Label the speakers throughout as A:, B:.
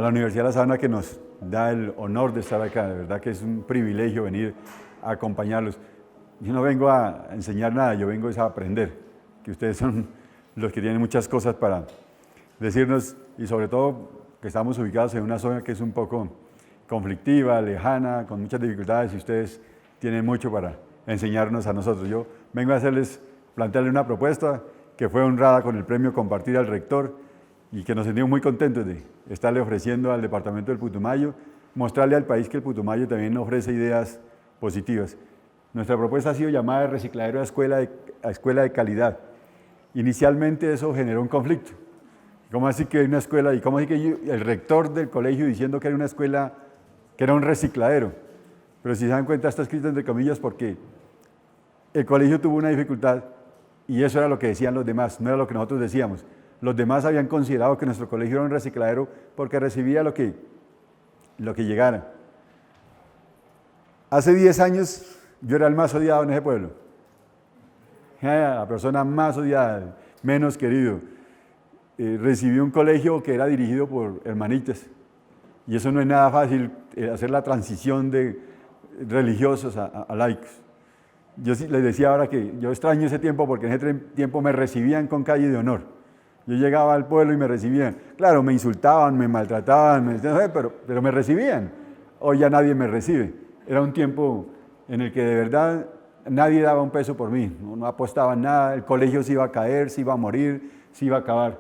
A: la Universidad de La Sabana, que nos da el honor de estar acá. De verdad que es un privilegio venir a acompañarlos. Yo no vengo a enseñar nada, yo vengo a aprender, que ustedes son los que tienen muchas cosas para decirnos, y sobre todo que estamos ubicados en una zona que es un poco conflictiva, lejana, con muchas dificultades, y ustedes tienen mucho para enseñarnos a nosotros. Yo vengo a plantearles una propuesta que fue honrada con el premio Compartir al Rector y que nos sentimos muy contentos de estarle ofreciendo al departamento del Putumayo, mostrarle al país que el Putumayo también ofrece ideas positivas. Nuestra propuesta ha sido llamada de recicladero a escuela de calidad. Inicialmente eso generó un conflicto. ¿Cómo así que hay una escuela? ¿Y cómo así que el rector del colegio diciendo que era una escuela, que era un recicladero? Pero si se dan cuenta está escrito entre comillas porque el colegio tuvo una dificultad y eso era lo que decían los demás, no era lo que nosotros decíamos. Los demás habían considerado que nuestro colegio era un recicladero porque recibía lo que llegara. Hace 10 años yo era el más odiado en ese pueblo. La persona más odiada, menos querido. Recibí un colegio que era dirigido por hermanitas. Y eso no es nada fácil, hacer la transición de religiosos a laicos. Yo les decía ahora que yo extraño ese tiempo porque en ese tiempo me recibían con calle de honor. Yo llegaba al pueblo y me recibían. Claro, me insultaban, me maltrataban, pero me recibían. Hoy ya nadie me recibe. Era un tiempo en el que de verdad nadie daba un peso por mí, no apostaban nada, el colegio se iba a caer, se iba a morir, se iba a acabar.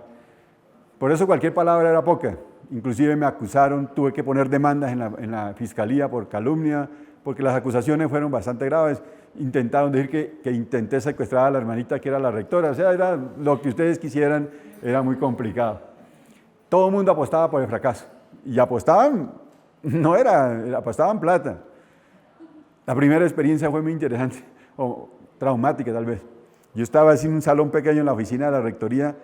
A: Por eso cualquier palabra era poca. Inclusive me acusaron, tuve que poner demandas en la fiscalía por calumnia, porque las acusaciones fueron bastante graves. Intentaron decir que intenté secuestrar a la hermanita que era la rectora, o sea, era lo que ustedes quisieran, era muy complicado. Todo el mundo apostaba por el fracaso, y apostaban, apostaban plata. La primera experiencia fue muy interesante, o traumática tal vez. Yo estaba así en un salón pequeño en la oficina de la rectoría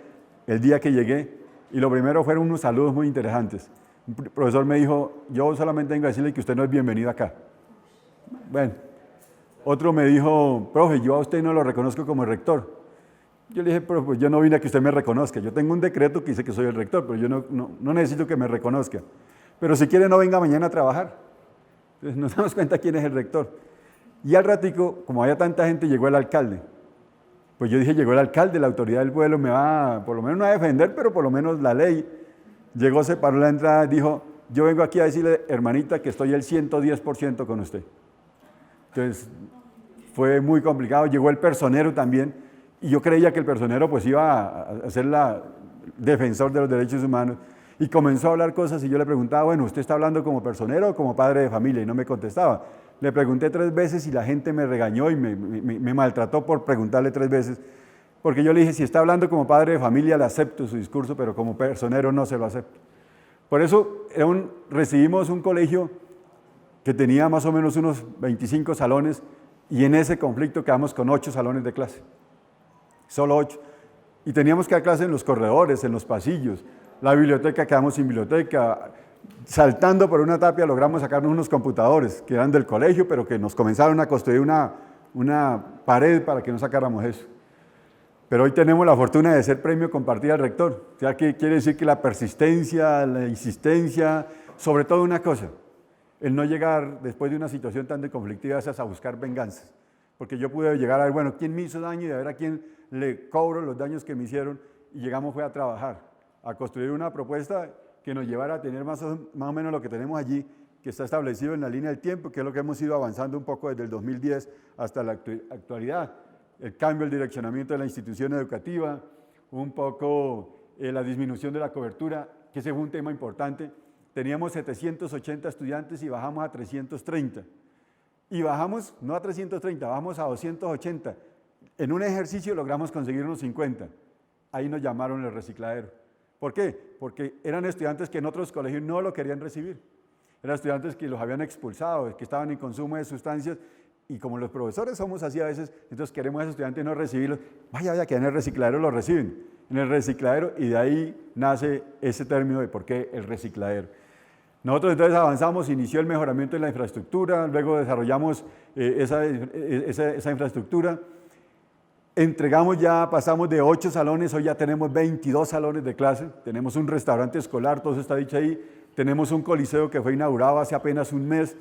A: el día que llegué, y lo primero fueron unos saludos muy interesantes. Un profesor me dijo, yo solamente vengo a decirle que usted no es bienvenido acá. Bueno, otro me dijo, profe, yo a usted no lo reconozco como el rector. Yo le dije, pero pues yo no vine a que usted me reconozca, yo tengo un decreto que dice que soy el rector, pero yo no necesito que me reconozca. Pero si quiere no venga mañana a trabajar. Entonces nos damos cuenta quién es el rector. Y al ratico, como había tanta gente, llegó el alcalde. Pues yo dije, llegó el alcalde, la autoridad del pueblo me va, por lo menos no a defender, pero por lo menos la ley. Llegó, se paró en la entrada, dijo, yo vengo aquí a decirle, hermanita, que estoy el 110% con usted. Entonces, fue muy complicado. Llegó el personero también, y yo creía que el personero pues iba a ser defensor de los derechos humanos, y comenzó a hablar cosas, y yo le preguntaba, bueno, ¿usted está hablando como personero o como padre de familia? Y no me contestaba. Le pregunté 3 veces y la gente me regañó y me maltrató por preguntarle 3 veces, porque yo le dije, si está hablando como padre de familia, le acepto su discurso, pero como personero no se lo acepto. Por eso recibimos un colegio que tenía más o menos unos 25 salones, y en ese conflicto quedamos con 8 salones de clase, solo 8. Y teníamos que dar clase en los corredores, en los pasillos. La biblioteca, quedamos sin biblioteca. Saltando por una tapia logramos sacarnos unos computadores que eran del colegio, pero que nos comenzaron a construir una pared para que no sacáramos eso. Pero hoy tenemos la fortuna de ser premio Compartir al Rector. O sea, que quiere decir que la persistencia, la insistencia, sobre todo una cosa, el no llegar después de una situación tan conflictiva es a buscar venganzas. Porque yo pude llegar a ver, bueno, ¿quién me hizo daño? Y a ver a quién le cobro los daños que me hicieron. Y llegamos fue a trabajar, a construir una propuesta que nos llevara a tener más o menos lo que tenemos allí, que está establecido en la línea del tiempo, que es lo que hemos ido avanzando un poco desde el 2010 hasta la actualidad. El cambio, el direccionamiento de la institución educativa, un poco la disminución de la cobertura, que ese fue un tema importante. Teníamos 780 estudiantes y bajamos a 330. Y bajamos, no a 330, bajamos a 280. En un ejercicio logramos conseguir unos 50. Ahí nos llamaron el recicladero. ¿Por qué? Porque eran estudiantes que en otros colegios no lo querían recibir. Eran estudiantes que los habían expulsado, que estaban en consumo de sustancias, y como los profesores somos así a veces, entonces queremos a esos estudiantes no recibirlos. Vaya, que en el recicladero los reciben. En el recicladero, y de ahí nace ese término de por qué el recicladero. Nosotros entonces avanzamos, inició el mejoramiento de la infraestructura, luego desarrollamos esa infraestructura. Entregamos ya, pasamos de 8 salones, hoy ya tenemos 22 salones de clase, tenemos un restaurante escolar, todo eso está dicho ahí, tenemos un coliseo que fue inaugurado hace apenas un mes,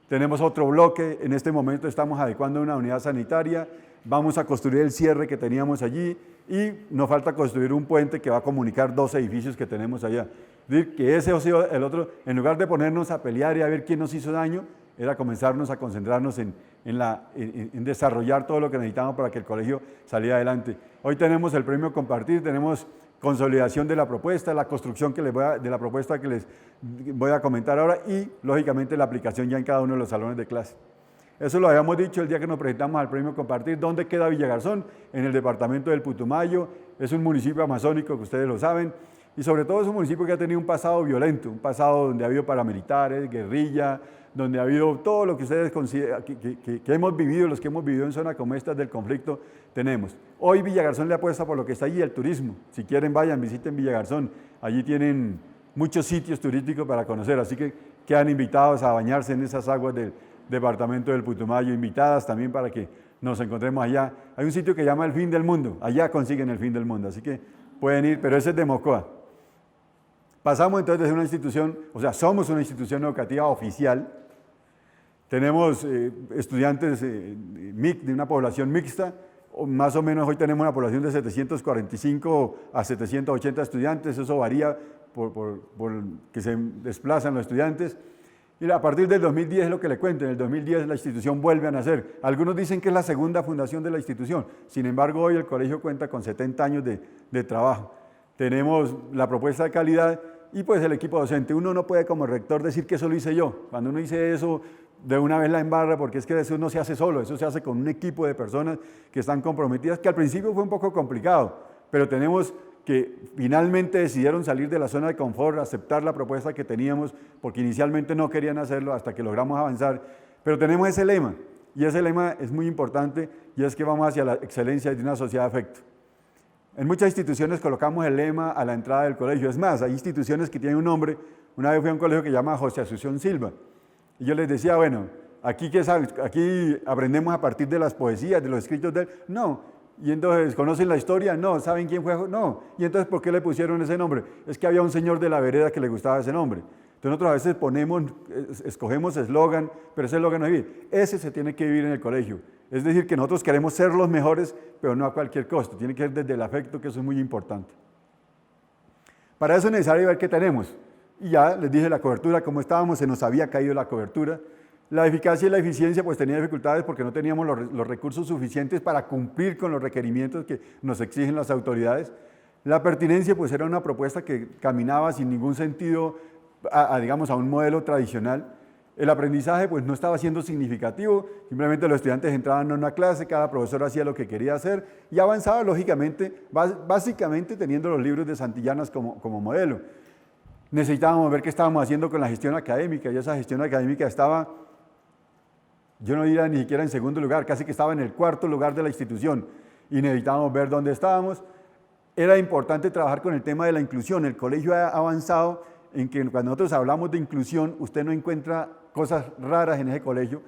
A: tenemos otro bloque, en este momento estamos adecuando una unidad sanitaria, vamos a construir el cierre que teníamos allí y nos falta construir un puente que va a comunicar 2 edificios que tenemos allá. Es decir, que ese o sea el otro, en lugar de ponernos a pelear y a ver quién nos hizo daño, era comenzarnos a concentrarnos en desarrollar todo lo que necesitamos para que el colegio saliera adelante. Hoy tenemos el premio Compartir, tenemos consolidación de la propuesta, la construcción de la propuesta que les voy a comentar ahora y, lógicamente, la aplicación ya en cada uno de los salones de clase. Eso lo habíamos dicho el día que nos presentamos al premio Compartir. ¿Dónde queda Villagarzón? En el departamento del Putumayo. Es un municipio amazónico que ustedes lo saben. Y sobre todo es un municipio que ha tenido un pasado violento, un pasado donde ha habido paramilitares, guerrilla, donde ha habido todo lo que ustedes consideran, que hemos vivido, los que hemos vivido en zonas como estas del conflicto, tenemos. Hoy Villagarzón le apuesta por lo que está allí, el turismo. Si quieren vayan, visiten Villagarzón. Allí tienen muchos sitios turísticos para conocer, así que quedan invitados a bañarse en esas aguas del departamento del Putumayo, invitadas también para que nos encontremos allá. Hay un sitio que se llama El Fin del Mundo, allá consiguen el fin del mundo, así que pueden ir, pero ese es de Mocoa. Pasamos entonces de ser una institución, o sea, somos una institución educativa oficial, tenemos estudiantes de una población mixta, más o menos hoy tenemos una población de 745 a 780 estudiantes, eso varía por que se desplazan los estudiantes. Y a partir del 2010 es lo que le cuento, en el 2010 la institución vuelve a nacer. Algunos dicen que es la segunda fundación de la institución, sin embargo hoy el colegio cuenta con 70 años de trabajo. Tenemos la propuesta de calidad y pues el equipo docente. Uno no puede como rector decir que eso lo hice yo. Cuando uno dice eso, de una vez la embarra, porque es que eso no se hace solo, eso se hace con un equipo de personas que están comprometidas, que al principio fue un poco complicado, pero tenemos que finalmente decidieron salir de la zona de confort, aceptar la propuesta que teníamos, porque inicialmente no querían hacerlo hasta que logramos avanzar, pero tenemos ese lema, y ese lema es muy importante, y es que vamos hacia la excelencia de una sociedad de afecto. En muchas instituciones colocamos el lema a la entrada del colegio, es más, hay instituciones que tienen un nombre. Una vez fui a un colegio que se llama José Asunción Silva, y yo les decía, bueno, aquí aprendemos a partir de las poesías, de los escritos de él, no. Y entonces, ¿conocen la historia? No. ¿Saben quién fue? No. Y entonces, ¿por qué le pusieron ese nombre? Es que había un señor de la vereda que le gustaba ese nombre. Entonces nosotros a veces escogemos eslogan, pero ese eslogan no es vivir. Ese se tiene que vivir en el colegio. Es decir, que nosotros queremos ser los mejores, pero no a cualquier costo. Tiene que ser desde el afecto, que eso es muy importante. Para eso es necesario ver qué tenemos. Y ya les dije la cobertura, como estábamos, se nos había caído la cobertura. La eficacia y la eficiencia pues tenía dificultades porque no teníamos los recursos suficientes para cumplir con los requerimientos que nos exigen las autoridades. La pertinencia pues era una propuesta que caminaba sin ningún sentido digamos, a un modelo tradicional. El aprendizaje pues no estaba siendo significativo, simplemente los estudiantes entraban a una clase, cada profesor hacía lo que quería hacer y avanzaba lógicamente, básicamente teniendo los libros de Santillanas como modelo. Necesitábamos ver qué estábamos haciendo con la gestión académica y esa gestión académica estaba, yo no diría ni siquiera en segundo lugar, casi que estaba en el cuarto lugar de la institución y necesitábamos ver dónde estábamos. Era importante trabajar con el tema de la inclusión. El colegio ha avanzado en que cuando nosotros hablamos de inclusión, usted no encuentra cosas raras en ese colegio,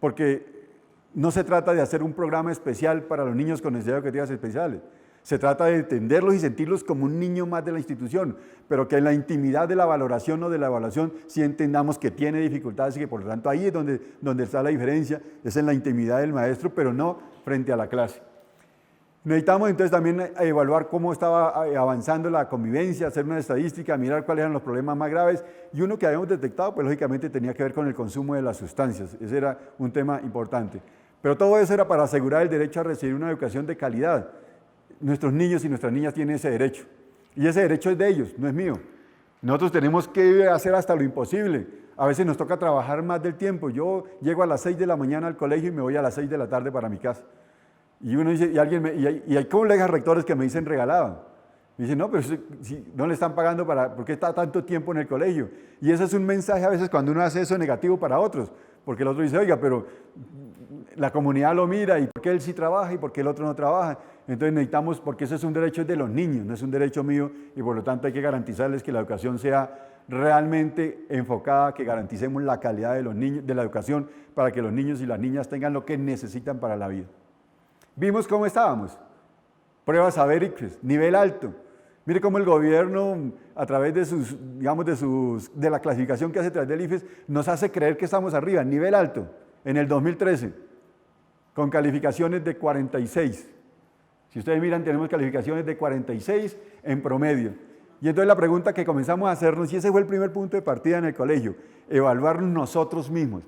A: porque no se trata de hacer un programa especial para los niños con necesidades educativas especiales. Se trata de entenderlos y sentirlos como un niño más de la institución, pero que en la intimidad de la valoración o de la evaluación sí entendamos que tiene dificultades y que por lo tanto ahí es donde está la diferencia, es en la intimidad del maestro, pero no frente a la clase. Necesitamos entonces también evaluar cómo estaba avanzando la convivencia, hacer una estadística, mirar cuáles eran los problemas más graves, y uno que habíamos detectado, pues lógicamente tenía que ver con el consumo de las sustancias, ese era un tema importante. Pero todo eso era para asegurar el derecho a recibir una educación de calidad. Nuestros niños y nuestras niñas tienen ese derecho, y ese derecho es de ellos, no es mío. Nosotros tenemos que hacer hasta lo imposible. A veces nos toca trabajar más del tiempo. Yo llego a las 6 de la mañana al colegio y me voy a las 6 de la tarde para mi casa. Y uno dice, y hay colegas rectores que me dicen regalado. Me dicen, no, pero si no le están pagando ¿por qué está tanto tiempo en el colegio? Y ese es un mensaje a veces cuando uno hace eso negativo para otros, porque el otro dice, oiga, pero la comunidad lo mira, y ¿por qué él sí trabaja y por qué el otro no trabaja? Entonces necesitamos, porque eso es un derecho de los niños, no es un derecho mío, y por lo tanto hay que garantizarles que la educación sea realmente enfocada, que garanticemos la calidad de los niños, de la educación, para que los niños y las niñas tengan lo que necesitan para la vida. Vimos cómo estábamos. Pruebas sabericres, nivel alto. Mire cómo el gobierno, a través de de la clasificación que hace a través del IFES, nos hace creer que estamos arriba, nivel alto, en el 2013, con calificaciones de 46. Si ustedes miran, tenemos calificaciones de 46 en promedio. Y entonces la pregunta que comenzamos a hacernos, y ese fue el primer punto de partida en el colegio, evaluarnos nosotros mismos.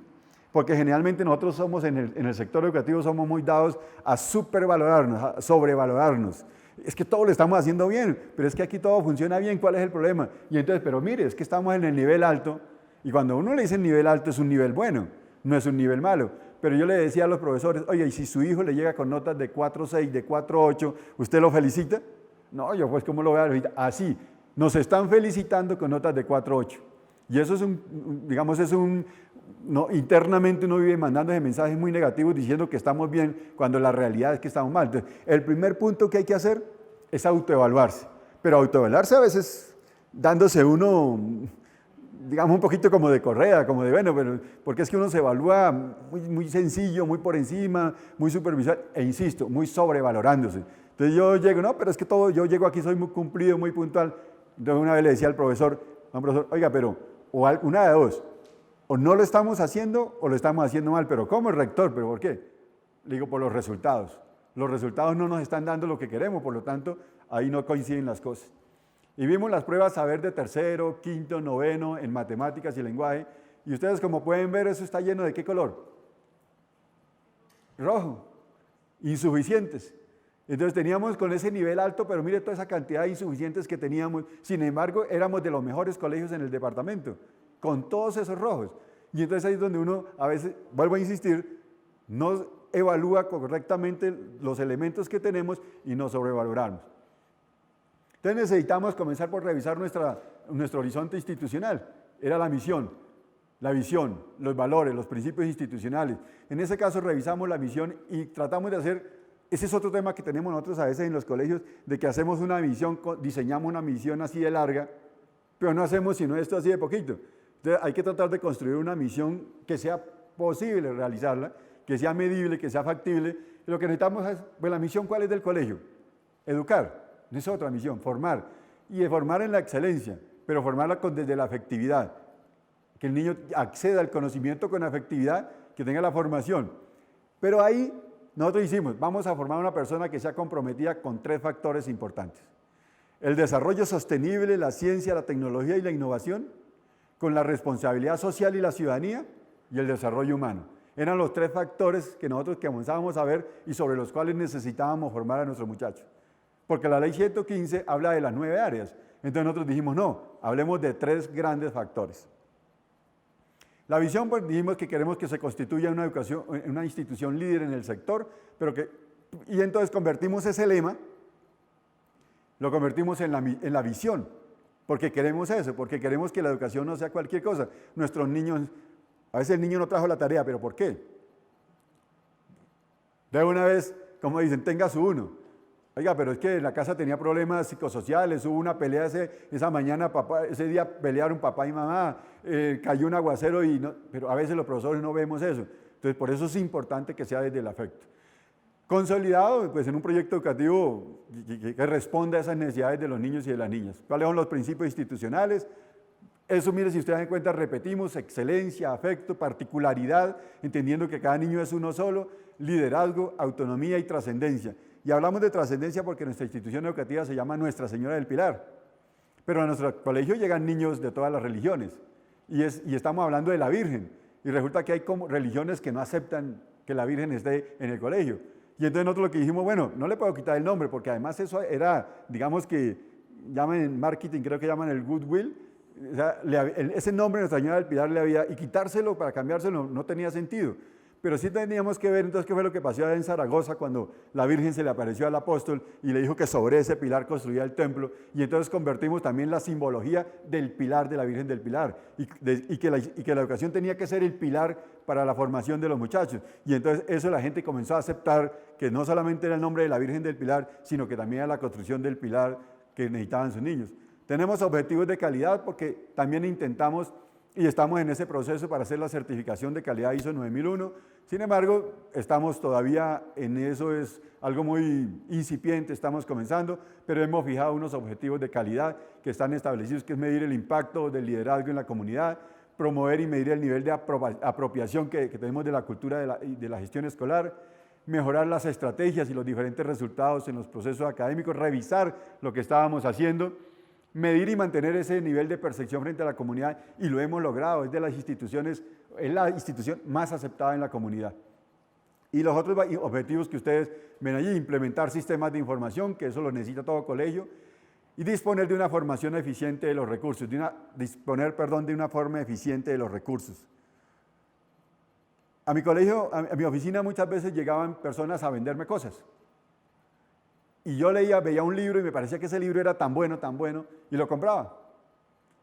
A: Porque generalmente nosotros somos en el sector educativo somos muy dados a supervalorarnos, a sobrevalorarnos. Es que todo lo estamos haciendo bien, pero es que aquí todo funciona bien, ¿cuál es el problema? Y entonces, pero mire, es que estamos en el nivel alto, y cuando uno le dice nivel alto es un nivel bueno, no es un nivel malo. Pero yo le decía a los profesores, oye, y si su hijo le llega con notas de 4.6, de 4.8, ¿usted lo felicita? No, yo pues ¿cómo lo voy a felicitar? Así, nos están felicitando con notas de 4.8. Y eso es internamente uno vive mandando ese mensajes muy negativos diciendo que estamos bien cuando la realidad es que estamos mal. Entonces, el primer punto que hay que hacer es autoevaluarse. Pero autoevaluarse a veces dándose uno, digamos, un poquito como de correa, como de bueno, pero porque es que uno se evalúa muy sencillo, muy por encima, muy superficial, e insisto, muy sobrevalorándose. Entonces yo llego, no, pero es que yo llego aquí, soy muy cumplido, muy puntual. Entonces una vez le decía al profesor, oiga, pero, o una de dos, o no lo estamos haciendo o lo estamos haciendo mal, pero ¿cómo el rector? ¿Pero por qué? Le digo, por los resultados. Los resultados no nos están dando lo que queremos, por lo tanto, ahí no coinciden las cosas. Y vimos las pruebas saber de tercero, quinto, noveno, en matemáticas y lenguaje, y ustedes como pueden ver, eso está lleno de ¿qué color? Rojo, insuficientes. Entonces teníamos con ese nivel alto, pero mire toda esa cantidad de insuficientes que teníamos, sin embargo, éramos de los mejores colegios en el departamento, con todos esos rojos. Y entonces ahí es donde uno, a veces, vuelvo a insistir, no evalúa correctamente los elementos que tenemos y nos sobrevaloramos. Entonces necesitamos comenzar por revisar nuestro horizonte institucional. Era la misión, la visión, los valores, los principios institucionales. En ese caso revisamos la misión y tratamos de hacer, ese es otro tema que tenemos nosotros a veces en los colegios, de que hacemos una misión, diseñamos una misión así de larga, pero no hacemos sino esto así de poquito. Entonces hay que tratar de construir una misión que sea posible realizarla, que sea medible, que sea factible. Y lo que necesitamos es, pues la misión, ¿cuál es del colegio? Educar. No es otra misión, formar. Y de formar en la excelencia, pero formarla desde la afectividad. Que el niño acceda al conocimiento con afectividad, que tenga la formación. Pero ahí nosotros hicimos, vamos a formar una persona que sea comprometida con 3 factores importantes. El desarrollo sostenible, la ciencia, la tecnología y la innovación, con la responsabilidad social y la ciudadanía, y el desarrollo humano. Eran los 3 factores que nosotros comenzábamos a ver y sobre los cuales necesitábamos formar a nuestros muchachos. Porque la ley 115 habla de las 9 áreas. Entonces nosotros dijimos, no, hablemos de 3 grandes factores. La visión, pues dijimos que queremos que se constituya una institución líder en el sector, y entonces convertimos ese lema, lo convertimos en la visión, porque queremos eso, porque queremos que la educación no sea cualquier cosa. Nuestros niños, a veces el niño no trajo la tarea, pero ¿por qué? De una vez, como dicen, tenga su uno. Oiga, pero es que en la casa tenía problemas psicosociales, hubo una pelea esa mañana, ese día pelearon papá y mamá, cayó un aguacero, pero a veces los profesores no vemos eso. Entonces, por eso es importante que sea desde el afecto. Consolidado, pues en un proyecto educativo que responda a esas necesidades de los niños y de las niñas. ¿Cuáles son los principios institucionales? Eso, mire, si ustedes dan cuenta, repetimos, excelencia, afecto, particularidad, entendiendo que cada niño es uno solo, liderazgo, autonomía y trascendencia. Y hablamos de trascendencia porque nuestra institución educativa se llama Nuestra Señora del Pilar. Pero a nuestro colegio llegan niños de todas las religiones. Y estamos hablando de la Virgen. Y resulta que hay como religiones que no aceptan que la Virgen esté en el colegio. Y entonces nosotros lo que dijimos, bueno, no le puedo quitar el nombre, porque además eso era, digamos que llaman en marketing, creo que llaman el goodwill. O sea, ese nombre Nuestra Señora del Pilar y quitárselo para cambiárselo no tenía sentido. Pero sí teníamos que ver entonces qué fue lo que pasó en Zaragoza cuando la Virgen se le apareció al apóstol y le dijo que sobre ese pilar construía el templo, y entonces convertimos también la simbología del pilar de la Virgen del Pilar y que la educación tenía que ser el pilar para la formación de los muchachos. Y entonces eso la gente comenzó a aceptar que no solamente era el nombre de la Virgen del Pilar, sino que también era la construcción del pilar que necesitaban sus niños. Tenemos objetivos de calidad porque también intentamos y estamos en ese proceso para hacer la certificación de calidad ISO 9001. Sin embargo, estamos todavía en eso, es algo muy incipiente, estamos comenzando, pero hemos fijado unos objetivos de calidad que están establecidos, que es medir el impacto del liderazgo en la comunidad, promover y medir el nivel de apropiación que tenemos de la cultura de la gestión escolar, mejorar las estrategias y los diferentes resultados en los procesos académicos, revisar lo que estábamos haciendo, medir y mantener ese nivel de percepción frente a la comunidad, y lo hemos logrado, es de las instituciones, es la institución más aceptada en la comunidad. Y los otros objetivos que ustedes ven allí, implementar sistemas de información, que eso lo necesita todo colegio, y disponer de una formación eficiente de los recursos, disponer de una forma eficiente de los recursos. A mi colegio, a mi oficina muchas veces llegaban personas a venderme cosas. Y yo veía un libro y me parecía que ese libro era tan bueno, y lo compraba.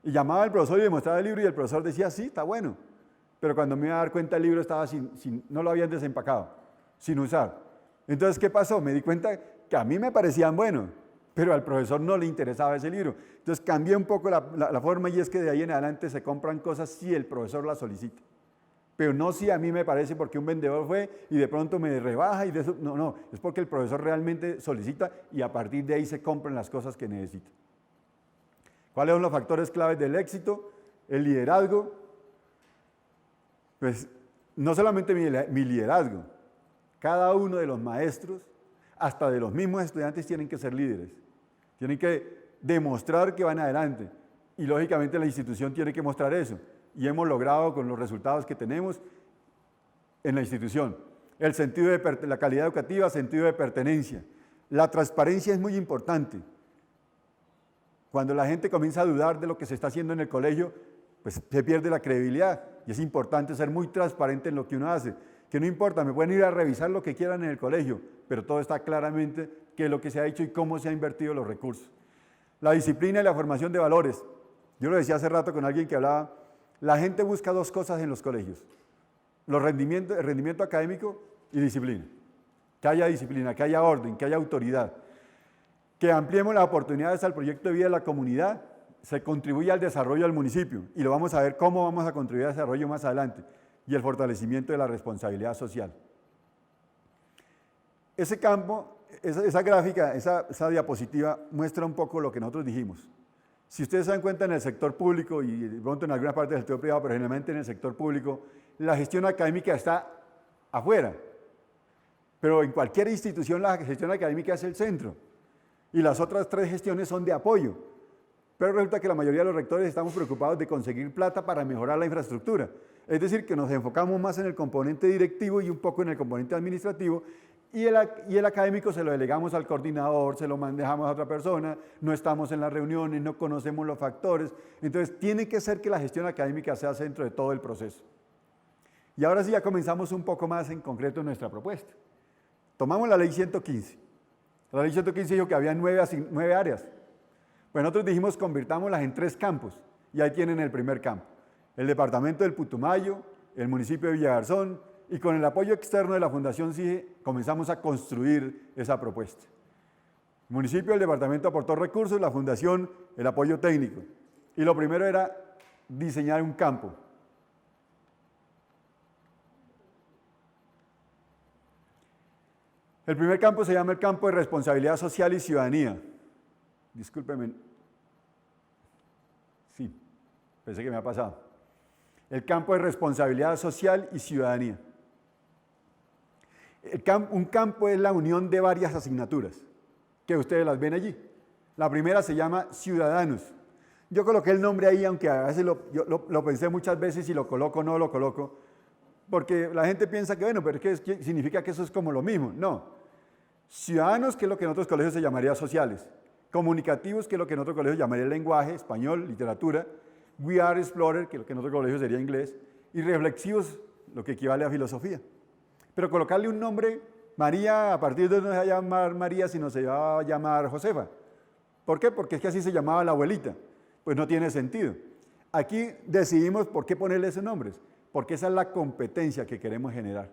A: Y llamaba al profesor y le mostraba el libro y el profesor decía, sí, está bueno. Pero cuando me iba a dar cuenta el libro estaba no lo habían desempacado, sin usar. Entonces, ¿qué pasó? Me di cuenta que a mí me parecían buenos, pero al profesor no le interesaba ese libro. Entonces cambié un poco la forma, y es que de ahí en adelante se compran cosas si el profesor las solicita. Pero no si a mí me parece porque un vendedor fue y de pronto me rebaja y de eso, no, es porque el profesor realmente solicita y a partir de ahí se compran las cosas que necesita. ¿Cuáles son los factores claves del éxito? El liderazgo. Pues no solamente mi liderazgo, cada uno de los maestros, hasta de los mismos estudiantes, tienen que ser líderes. Tienen que demostrar que van adelante y lógicamente la institución tiene que mostrar eso. Y hemos logrado con los resultados que tenemos en la institución. El sentido de la calidad educativa, sentido de pertenencia. La transparencia es muy importante. Cuando la gente comienza a dudar de lo que se está haciendo en el colegio, pues se pierde la credibilidad. Y es importante ser muy transparente en lo que uno hace. Que no importa, me pueden ir a revisar lo que quieran en el colegio, pero todo está claramente qué es lo que se ha hecho y cómo se han invertido los recursos. La disciplina y la formación de valores. Yo lo decía hace rato con alguien que hablaba. La gente busca dos cosas en los colegios, el rendimiento académico y disciplina. Que haya disciplina, que haya orden, que haya autoridad. Que ampliemos las oportunidades al proyecto de vida de la comunidad, se contribuye al desarrollo del municipio, y lo vamos a ver cómo vamos a contribuir al desarrollo más adelante, y el fortalecimiento de la responsabilidad social. Ese campo, esa gráfica, esa diapositiva muestra un poco lo que nosotros dijimos. Si ustedes se dan cuenta, en el sector público y de pronto en alguna parte del sector privado, pero generalmente en el sector público, la gestión académica está afuera. Pero en cualquier institución la gestión académica es el centro. Y las otras tres gestiones son de apoyo. Pero resulta que la mayoría de los rectores estamos preocupados de conseguir plata para mejorar la infraestructura. Es decir, que nos enfocamos más en el componente directivo y un poco en el componente administrativo, y el académico se lo delegamos al coordinador, se lo mandamos a otra persona, no estamos en las reuniones, no conocemos los factores. Entonces, tiene que ser que la gestión académica sea centro de todo el proceso. Y ahora sí ya comenzamos un poco más en concreto en nuestra propuesta. Tomamos la ley 115. La ley 115 dijo que había 9 áreas. Pues nosotros dijimos convirtámoslas en 3 campos, y ahí tienen el primer campo. El departamento del Putumayo, el municipio de Villagarzón, y con el apoyo externo de la Fundación CIGE comenzamos a construir esa propuesta. El municipio, el departamento aportó recursos, la Fundación, el apoyo técnico. Y lo primero era diseñar un campo. El primer campo se llama el campo de responsabilidad social y ciudadanía. Discúlpeme. Sí, pensé que me ha pasado. El campo de responsabilidad social y ciudadanía. Un campo es la unión de varias asignaturas, que ustedes las ven allí. La primera se llama Ciudadanos. Yo coloqué el nombre ahí, aunque a veces lo pensé muchas veces si lo coloco o no lo coloco, porque la gente piensa que, bueno, pero es que significa que eso es como lo mismo. No. Ciudadanos, que es lo que en otros colegios se llamaría sociales. Comunicativos, que es lo que en otros colegios llamaría lenguaje, español, literatura. We are explorer, que es lo que en otros colegios sería inglés. Y reflexivos, lo que equivale a filosofía. Pero colocarle un nombre, María, a partir de hoy no se va a llamar María, sino se va a llamar Josefa. ¿Por qué? Porque es que así se llamaba la abuelita. Pues no tiene sentido. Aquí decidimos por qué ponerle esos nombres, porque esa es la competencia que queremos generar.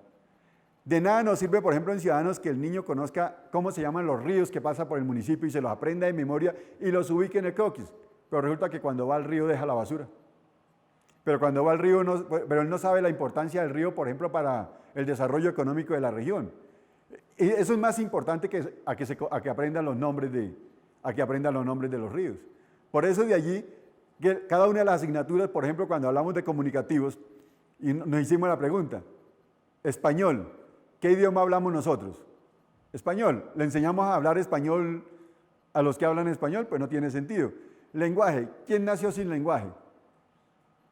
A: De nada nos sirve, por ejemplo, en Ciudadanos, que el niño conozca cómo se llaman los ríos que pasan por el municipio y se los aprenda de memoria y los ubique en el croquis. Pero resulta que cuando va al río deja la basura. pero cuando va al río, pero él no sabe la importancia del río, por ejemplo, para el desarrollo económico de la región. Y eso es más importante que a que aprendan los nombres de los ríos. Por eso de allí, que cada una de las asignaturas, por ejemplo, cuando hablamos de comunicativos, y nos hicimos la pregunta, español, ¿qué idioma hablamos nosotros? Español, ¿le enseñamos a hablar español a los que hablan español? Pues no tiene sentido. Lenguaje, ¿quién nació sin lenguaje?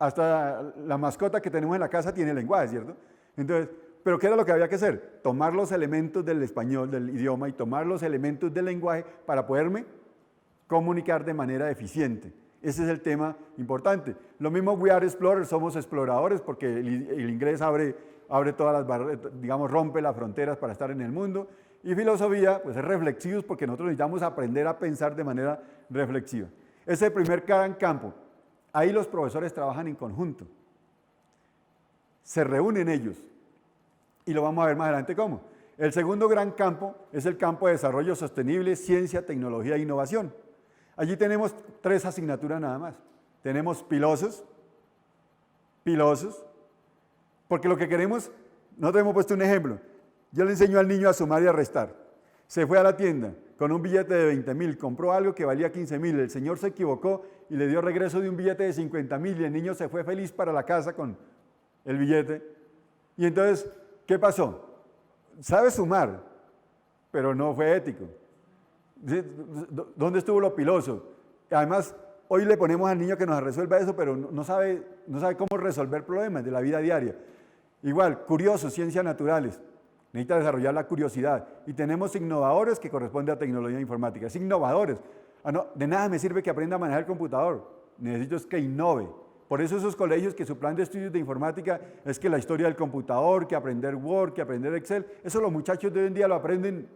A: Hasta la mascota que tenemos en la casa tiene lenguaje, ¿cierto? Entonces, ¿pero qué era lo que había que hacer? Tomar los elementos del español, del idioma, y tomar los elementos del lenguaje para poderme comunicar de manera eficiente. Ese es el tema importante. Lo mismo We Are Explorers, somos exploradores, porque el inglés abre todas las barreras, digamos, rompe las fronteras para estar en el mundo. Y filosofía, pues es reflexivos, porque nosotros necesitamos aprender a pensar de manera reflexiva. Ese es el primer gran campo. Ahí los profesores trabajan en conjunto. Se reúnen ellos. Y lo vamos a ver más adelante cómo. El segundo gran campo es el campo de desarrollo sostenible, ciencia, tecnología e innovación. Allí tenemos 3 asignaturas nada más. Tenemos pilosos, porque lo que queremos, nosotros hemos puesto un ejemplo. Yo le enseño al niño a sumar y a restar. Se fue a la tienda con un billete de 20.000, compró algo que valía 15.000. El señor se equivocó y le dio regreso de un billete de 50.000 y el niño se fue feliz para la casa con el billete. Y entonces, ¿qué pasó? Sabe sumar, pero no fue ético. ¿Dónde estuvo lo piloso? Además, hoy le ponemos al niño que nos resuelva eso, pero no sabe cómo resolver problemas de la vida diaria. Igual, curioso, ciencias naturales. Necesita desarrollar la curiosidad. Y tenemos innovadores que corresponde a tecnología informática. Es innovadores. De nada me sirve que aprenda a manejar el computador. Necesito es que innove. Por eso esos colegios que su plan de estudios de informática es que la historia del computador, que aprender Word, que aprender Excel, eso los muchachos de hoy en día lo aprenden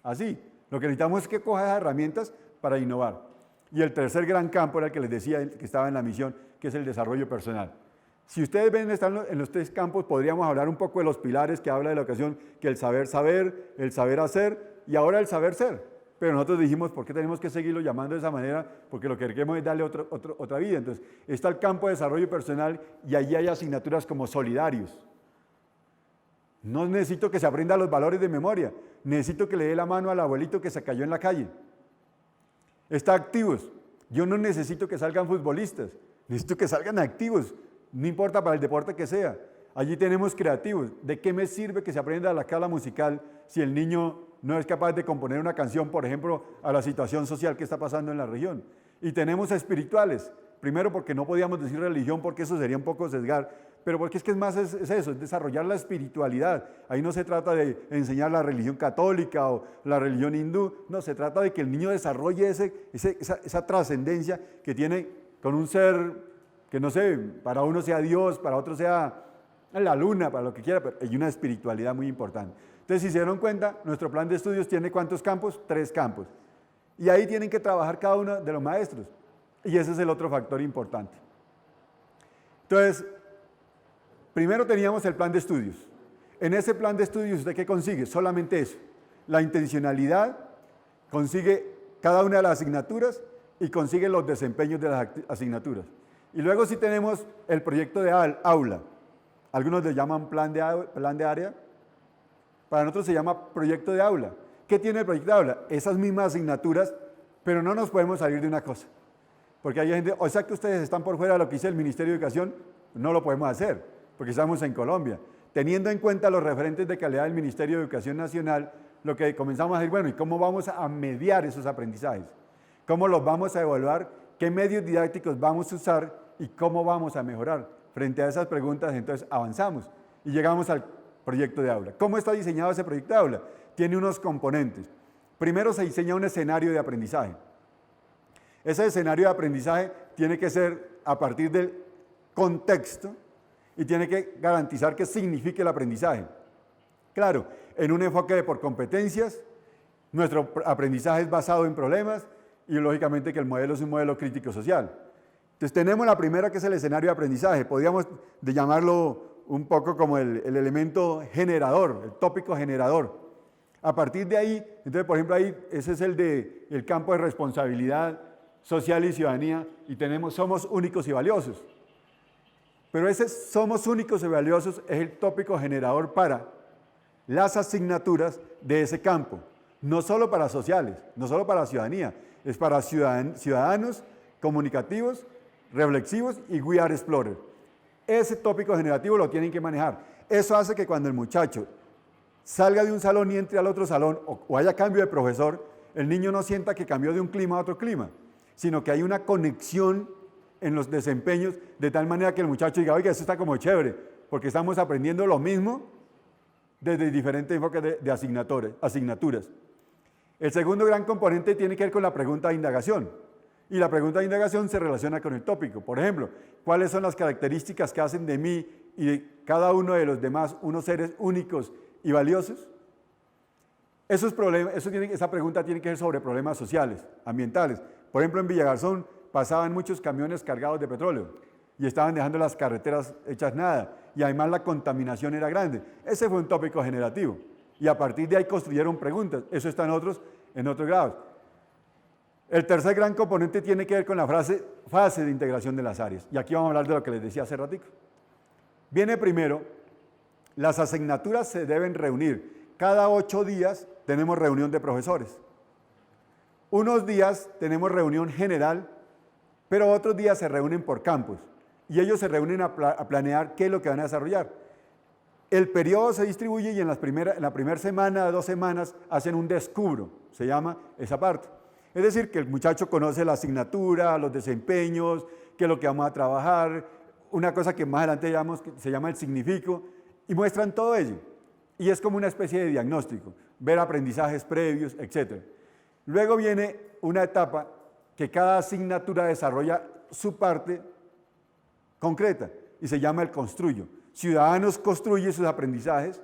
A: así. Lo que necesitamos es que coja esas herramientas para innovar. Y el tercer gran campo era el que les decía que estaba en la misión, que es el desarrollo personal. Si ustedes ven, están en los 3 campos, podríamos hablar un poco de los pilares que habla de la educación, que el saber saber, el saber hacer y ahora el saber ser. Pero nosotros dijimos, ¿por qué tenemos que seguirlo llamando de esa manera? Porque lo que queremos es darle otra vida. Entonces, está el campo de desarrollo personal y allí hay asignaturas como solidarios. No necesito que se aprenda los valores de memoria, necesito que le dé la mano al abuelito que se cayó en la calle. Está activos. Yo no necesito que salgan futbolistas, necesito que salgan activos, no importa para el deporte que sea. Allí tenemos creativos. ¿De qué me sirve que se aprenda la escala musical si el niño no es capaz de componer una canción, por ejemplo, a la situación social que está pasando en la región? Y tenemos espirituales. Primero porque no podíamos decir religión porque eso sería un poco sesgar, pero porque es que es eso, es desarrollar la espiritualidad. Ahí no se trata de enseñar la religión católica o la religión hindú, no, se trata de que el niño desarrolle esa trascendencia que tiene con un ser que no sé, para uno sea Dios, para otro sea la luna, para lo que quiera, pero hay una espiritualidad muy importante. Entonces, si se dieron cuenta, nuestro plan de estudios tiene ¿cuántos campos? 3 campos. Y ahí tienen que trabajar cada uno de los maestros. Y ese es el otro factor importante. Entonces, primero teníamos el plan de estudios. En ese plan de estudios, ¿usted qué consigue? Solamente eso. La intencionalidad, consigue cada una de las asignaturas y consigue los desempeños de las asignaturas. Y luego sí tenemos el proyecto de aula. Algunos le llaman plan de área. Para nosotros se llama proyecto de aula. ¿Qué tiene el proyecto de aula? Esas mismas asignaturas, pero no nos podemos salir de una cosa. Porque hay gente, o sea que ustedes están por fuera de lo que dice el Ministerio de Educación, no lo podemos hacer, porque estamos en Colombia. Teniendo en cuenta los referentes de calidad del Ministerio de Educación Nacional, lo que comenzamos a decir, bueno, ¿y cómo vamos a mediar esos aprendizajes? ¿Cómo los vamos a evaluar? ¿Qué medios didácticos vamos a usar? ¿Y cómo vamos a mejorar? Frente a esas preguntas, entonces avanzamos y llegamos al proyecto de aula. ¿Cómo está diseñado ese proyecto de aula? Tiene unos componentes. Primero se diseña un escenario de aprendizaje. Ese escenario de aprendizaje tiene que ser a partir del contexto y tiene que garantizar que signifique el aprendizaje. Claro, en un enfoque de por competencias, nuestro aprendizaje es basado en problemas y lógicamente que el modelo es un modelo crítico social. Entonces tenemos la primera que es el escenario de aprendizaje, podríamos llamarlo un poco como el elemento generador, el tópico generador. A partir de ahí, entonces por ejemplo ahí ese es el campo de responsabilidad social y ciudadanía y somos únicos y valiosos. Pero ese somos únicos y valiosos es el tópico generador para las asignaturas de ese campo. No solo para sociales, no solo para ciudadanía, es para ciudadanos, comunicativos, reflexivos y We Are Explorer. Ese tópico generativo lo tienen que manejar. Eso hace que cuando el muchacho salga de un salón y entre al otro salón o haya cambio de profesor, el niño no sienta que cambió de un clima a otro clima, sino que hay una conexión en los desempeños de tal manera que el muchacho diga, oiga, eso está como chévere, porque estamos aprendiendo lo mismo desde diferentes enfoques de asignaturas. El segundo gran componente tiene que ver con la pregunta de indagación. Y la pregunta de indagación se relaciona con el tópico. Por ejemplo, ¿cuáles son las características que hacen de mí y de cada uno de los demás unos seres únicos y valiosos? Esa pregunta tiene que ser sobre problemas sociales, ambientales. Por ejemplo, en Villagarzón pasaban muchos camiones cargados de petróleo y estaban dejando las carreteras hechas nada. Y además la contaminación era grande. Ese fue un tópico generativo. Y a partir de ahí construyeron preguntas. Eso está en otros grados. El tercer gran componente tiene que ver con la fase de integración de las áreas. Y aquí vamos a hablar de lo que les decía hace ratico. Viene primero, las asignaturas se deben reunir. Cada 8 días tenemos reunión de profesores. Unos días tenemos reunión general, pero otros días se reúnen por campus. Y ellos se reúnen a planear qué es lo que van a desarrollar. El periodo se distribuye y en la primera semana, 2 semanas, hacen un descubro, se llama esa parte. Es decir, que el muchacho conoce la asignatura, los desempeños, qué es lo que vamos a trabajar, una cosa que más adelante se llama el significo, y muestran todo ello. Y es como una especie de diagnóstico, ver aprendizajes previos, etc. Luego viene una etapa que cada asignatura desarrolla su parte concreta y se llama el construyo. Ciudadanos construye sus aprendizajes,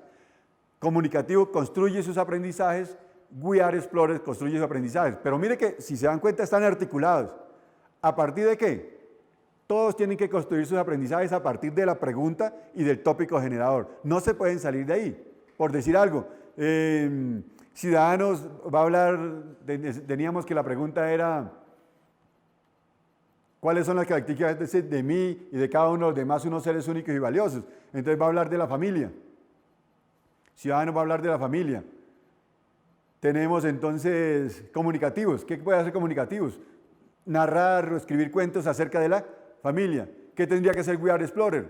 A: comunicativo construye sus aprendizajes, We Are Explorers construye sus aprendizajes. Pero mire que, si se dan cuenta, están articulados. ¿A partir de qué? Todos tienen que construir sus aprendizajes a partir de la pregunta y del tópico generador. No se pueden salir de ahí. Por decir algo, Ciudadanos va a hablar, teníamos que la pregunta era, ¿cuáles son las características de mí y de cada uno de los demás unos seres únicos y valiosos? Entonces va a hablar de la familia. Ciudadanos va a hablar de la familia. Tenemos entonces comunicativos. ¿Qué puede hacer comunicativos? Narrar o escribir cuentos acerca de la familia. ¿Qué tendría que hacer We Are Explorer?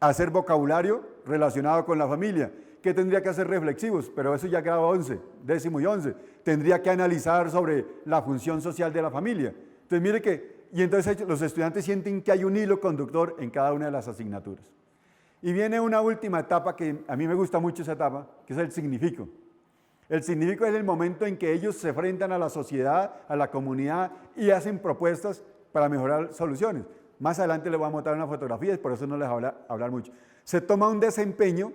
A: Hacer vocabulario relacionado con la familia. ¿Qué tendría que hacer reflexivos? Pero eso ya quedaba 11, 10º y 11. Tendría que analizar sobre la función social de la familia. Entonces mire que, y entonces los estudiantes sienten que hay un hilo conductor en cada una de las asignaturas. Y viene una última etapa que a mí me gusta mucho esa etapa, que es el significo. El significo es el momento en que ellos se enfrentan a la sociedad, a la comunidad y hacen propuestas para mejorar soluciones. Más adelante les voy a mostrar una fotografía, por eso no les voy a hablar mucho. Se toma un desempeño,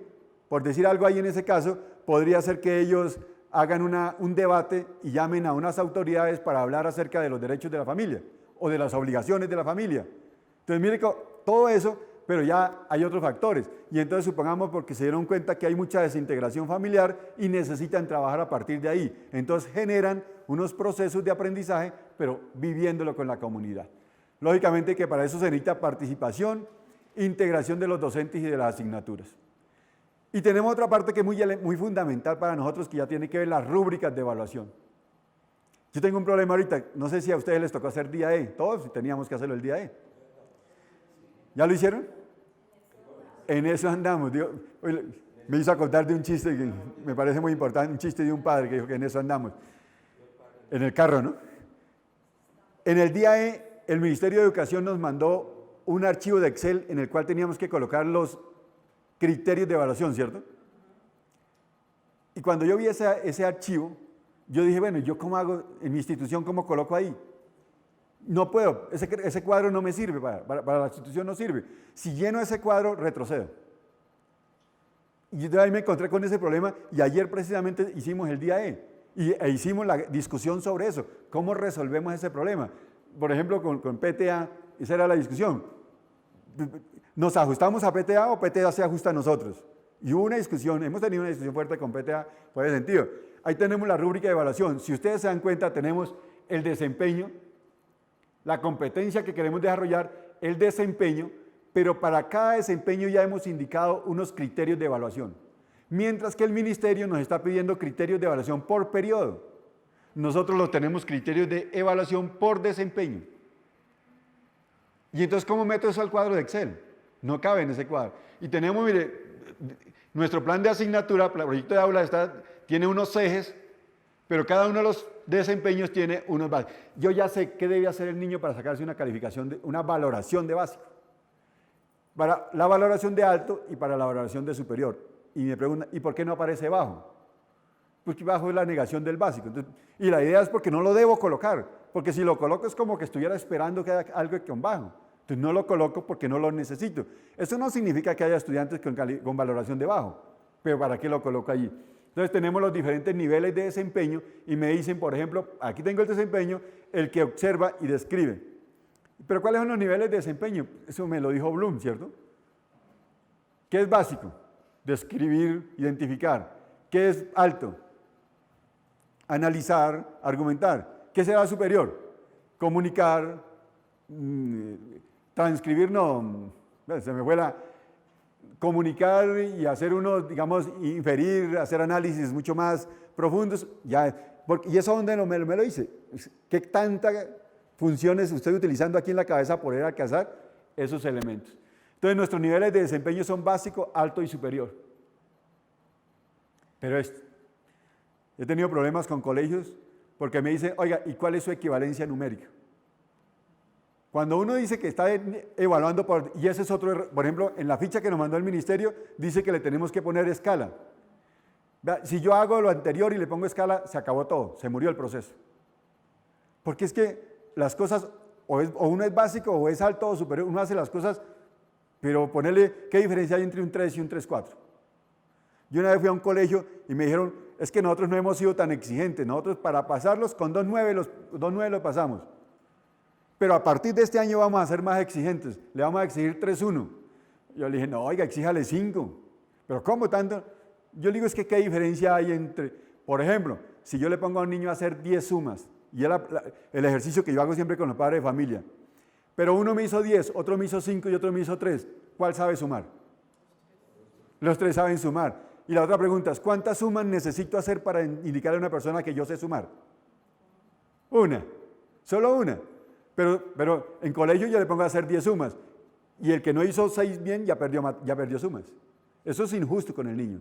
A: por decir algo ahí en ese caso, podría ser que ellos hagan un debate y llamen a unas autoridades para hablar acerca de los derechos de la familia o de las obligaciones de la familia. Entonces mire que todo eso, pero ya hay otros factores. Y entonces supongamos porque se dieron cuenta que hay mucha desintegración familiar y necesitan trabajar a partir de ahí. Entonces generan unos procesos de aprendizaje, pero viviéndolo con la comunidad. Lógicamente que para eso se necesita participación, integración de los docentes y de las asignaturas. Y tenemos otra parte que es muy fundamental para nosotros, que ya tiene que ver las rúbricas de evaluación. Yo tengo un problema ahorita, no sé si a ustedes les tocó hacer día E, todos teníamos que hacerlo el día E. ¿Ya lo hicieron? En eso andamos. Me hizo acordar de un chiste que me parece muy importante, un chiste de un padre que dijo que en eso andamos. En el carro, ¿no? En el día E, el Ministerio de Educación nos mandó un archivo de Excel en el cual teníamos que colocar los criterios de evaluación, ¿cierto? Y cuando yo vi ese archivo, yo dije, bueno, ¿yo cómo hago en mi institución, cómo coloco ahí? No puedo, ese cuadro no me sirve, para la institución no sirve. Si lleno ese cuadro, retrocedo. Y yo ahí me encontré con ese problema y ayer precisamente hicimos el día E e hicimos la discusión sobre eso, cómo resolvemos ese problema. Por ejemplo, con PTA, esa era la discusión. ¿Nos ajustamos a PTA o PTA se ajusta a nosotros? Y hubo una discusión, hemos tenido una discusión fuerte con PTA por ese sentido. Ahí tenemos la rúbrica de evaluación. Si ustedes se dan cuenta, tenemos el desempeño, la competencia que queremos desarrollar, el desempeño, pero para cada desempeño ya hemos indicado unos criterios de evaluación, mientras que el ministerio nos está pidiendo criterios de evaluación por periodo. Nosotros los tenemos criterios de evaluación por desempeño. Y entonces, ¿cómo meto eso al cuadro de Excel? No cabe en ese cuadro. Y tenemos, mire, nuestro plan de asignatura, el proyecto de aula tiene unos ejes, pero cada uno de los desempeños tiene unos básicos. Yo ya sé qué debe hacer el niño para sacarse una calificación, una valoración de básico. Para la valoración de alto y para la valoración de superior. Y me preguntan, ¿y por qué no aparece bajo? Porque bajo es la negación del básico. Entonces, y la idea es porque no lo debo colocar, porque si lo coloco es como que estuviera esperando que haya algo con bajo. Entonces no lo coloco porque no lo necesito. Eso no significa que haya estudiantes con valoración de bajo, pero ¿para qué lo coloco allí? Entonces tenemos los diferentes niveles de desempeño y me dicen, por ejemplo, aquí tengo el desempeño, el que observa y describe. Pero ¿cuáles son los niveles de desempeño? Eso me lo dijo Bloom, ¿cierto? ¿Qué es básico? Describir, identificar. ¿Qué es alto? Analizar, argumentar. ¿Qué será superior? Comunicar, transcribir, no, se me fue comunicar y hacer digamos, inferir, hacer análisis mucho más profundos. Y eso donde me lo dice. ¿Qué tantas funciones estoy utilizando aquí en la cabeza para poder alcanzar esos elementos? Entonces nuestros niveles de desempeño son básico, alto y superior. Pero he tenido problemas con colegios porque me dicen, oiga, ¿y cuál es su equivalencia numérica? Cuando uno dice que está evaluando, y ese es otro error, por ejemplo, en la ficha que nos mandó el ministerio, dice que le tenemos que poner escala. Si yo hago lo anterior y le pongo escala, se acabó todo, se murió el proceso. Porque es que las cosas, o uno es básico, o es alto o superior, uno hace las cosas, pero ponerle, ¿qué diferencia hay entre un 3 y un 3,4? Yo una vez fui a un colegio y me dijeron, es que nosotros no hemos sido tan exigentes, nosotros para pasarlos con 2,9 los pasamos. Pero a partir de este año vamos a ser más exigentes, le vamos a exigir 3,1. Yo le dije, no, oiga, exíjale 5. ¿Pero cómo tanto? Yo le digo, es que ¿qué diferencia hay entre, por ejemplo, si yo le pongo a un niño a hacer 10 sumas, y el ejercicio que yo hago siempre con los padres de familia, pero uno me hizo 10, otro me hizo 5 y otro me hizo 3, ¿cuál sabe sumar? Los 3 saben sumar. Y la otra pregunta es, ¿cuántas sumas necesito hacer para indicarle a una persona que yo sé sumar? Una, solo una. Pero en colegio yo le pongo a hacer 10 sumas y el que no hizo 6 bien ya perdió sumas. Eso es injusto con el niño.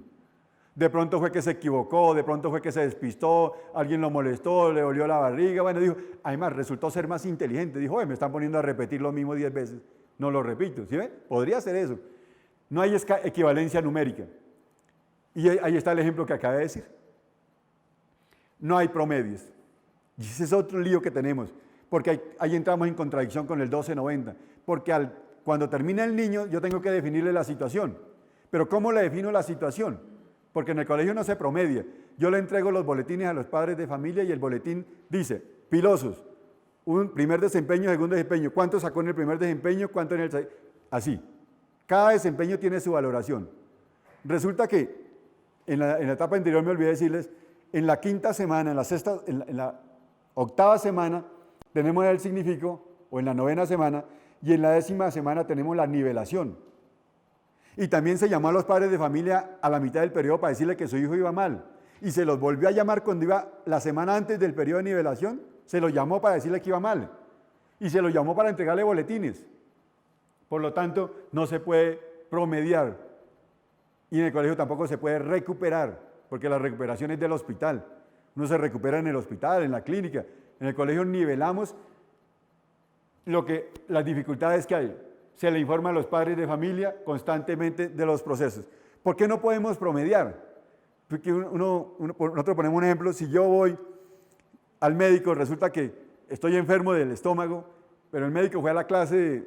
A: De pronto fue que se equivocó, de pronto fue que se despistó, alguien lo molestó, le dolió la barriga, bueno, dijo, además resultó ser más inteligente, dijo, me están poniendo a repetir lo mismo 10 veces, no lo repito, ¿sí ve? Podría ser eso. No hay equivalencia numérica. Y ahí está el ejemplo que acabé de decir. No hay promedios. Y ese es otro lío que tenemos. Porque ahí entramos en contradicción con el 1290, porque cuando termina el niño yo tengo que definirle la situación, pero ¿cómo le defino la situación? Porque en el colegio no se promedia, yo le entrego los boletines a los padres de familia y el boletín dice, pilosos, un primer desempeño, segundo desempeño, ¿cuánto sacó en el primer desempeño? ¿Cuánto en el segundo? Así, cada desempeño tiene su valoración. Resulta que en la etapa anterior me olvidé decirles, en la quinta semana, en la octava semana, tenemos el significado, o en la novena semana, y en la 10ª semana tenemos la nivelación. Y también se llamó a los padres de familia a la mitad del periodo para decirle que su hijo iba mal. Y se los volvió a llamar cuando iba la semana antes del periodo de nivelación, se los llamó para decirle que iba mal. Y se los llamó para entregarle boletines. Por lo tanto, no se puede promediar. Y en el colegio tampoco se puede recuperar, porque la recuperación es del hospital. Uno se recupera en el hospital, en la clínica. En el colegio nivelamos las dificultades que hay. Se le informa a los padres de familia constantemente de los procesos. ¿Por qué no podemos promediar? Porque nosotros ponemos un ejemplo, si yo voy al médico, resulta que estoy enfermo del estómago, pero el médico fue a la clase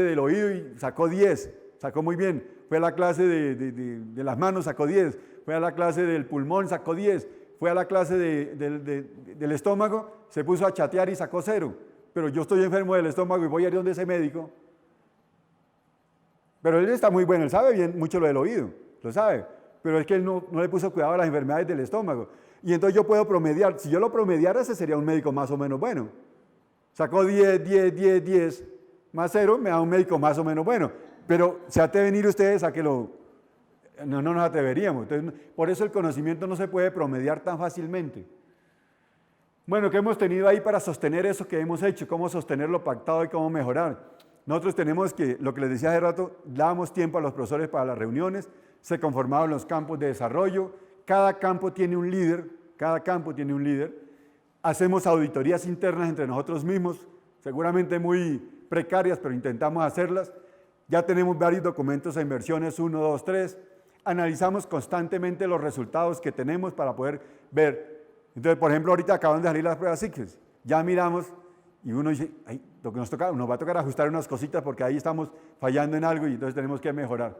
A: del oído y sacó 10, sacó muy bien. Fue a la clase de las manos, sacó 10. Fue a la clase del pulmón, sacó 10. Fue a la clase del estómago, se puso a chatear y sacó 0. Pero yo estoy enfermo del estómago y voy a ir donde ese médico. Pero él está muy bueno, él sabe bien mucho lo del oído, lo sabe. Pero es que él no le puso cuidado a las enfermedades del estómago. Y entonces yo puedo promediar. Si yo lo promediara, ese sería un médico más o menos bueno. Sacó 10, 10, 10, 10. más 0 me da un médico más o menos bueno, pero se atreven ir ustedes a que lo... No nos atreveríamos. Entonces, por eso el conocimiento no se puede promediar tan fácilmente. Bueno, ¿qué hemos tenido ahí para sostener eso que hemos hecho? ¿Cómo sostener lo pactado y cómo mejorar? Nosotros tenemos que, lo que les decía hace rato, dábamos tiempo a los profesores para las reuniones, se conformaban los campos de desarrollo, cada campo tiene un líder, hacemos auditorías internas entre nosotros mismos, seguramente muy precarias, pero intentamos hacerlas. Ya tenemos varios documentos en versiones 1, 2, 3. Analizamos constantemente los resultados que tenemos para poder ver. Entonces, por ejemplo, ahorita acaban de salir las pruebas SICFES. Ya miramos y uno dice, ay, lo que nos va a tocar ajustar unas cositas porque ahí estamos fallando en algo y entonces tenemos que mejorar.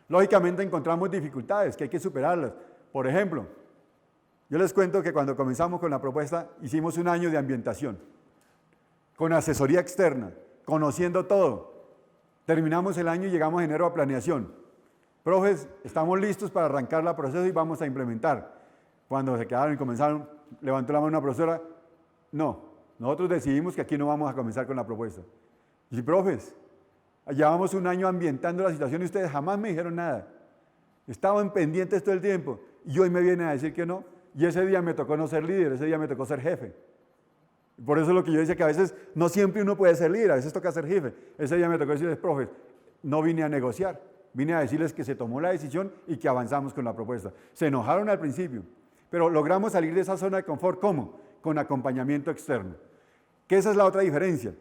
A: Lógicamente encontramos dificultades que hay que superarlas. Por ejemplo, yo les cuento que cuando comenzamos con la propuesta hicimos un año de ambientación, con asesoría externa, conociendo todo. Terminamos el año y llegamos en enero a planeación. Profes, estamos listos para arrancar el proceso y vamos a implementar. Cuando se quedaron y comenzaron, levantó la mano una profesora, no, nosotros decidimos que aquí no vamos a comenzar con la propuesta. Y profes, llevamos un año ambientando la situación y ustedes jamás me dijeron nada. Estaban pendientes todo el tiempo y hoy me vienen a decir que no. Y ese día me tocó no ser líder, ese día me tocó ser jefe. Por eso es lo que yo decía, que a veces no siempre uno puede ser líder, a veces toca ser jefe. Ese día me tocó decirles, profes, no vine a negociar, vine a decirles que se tomó la decisión y que avanzamos con la propuesta. Se enojaron al principio, pero logramos salir de esa zona de confort, ¿cómo? Con acompañamiento externo. Que esa es la otra diferencia.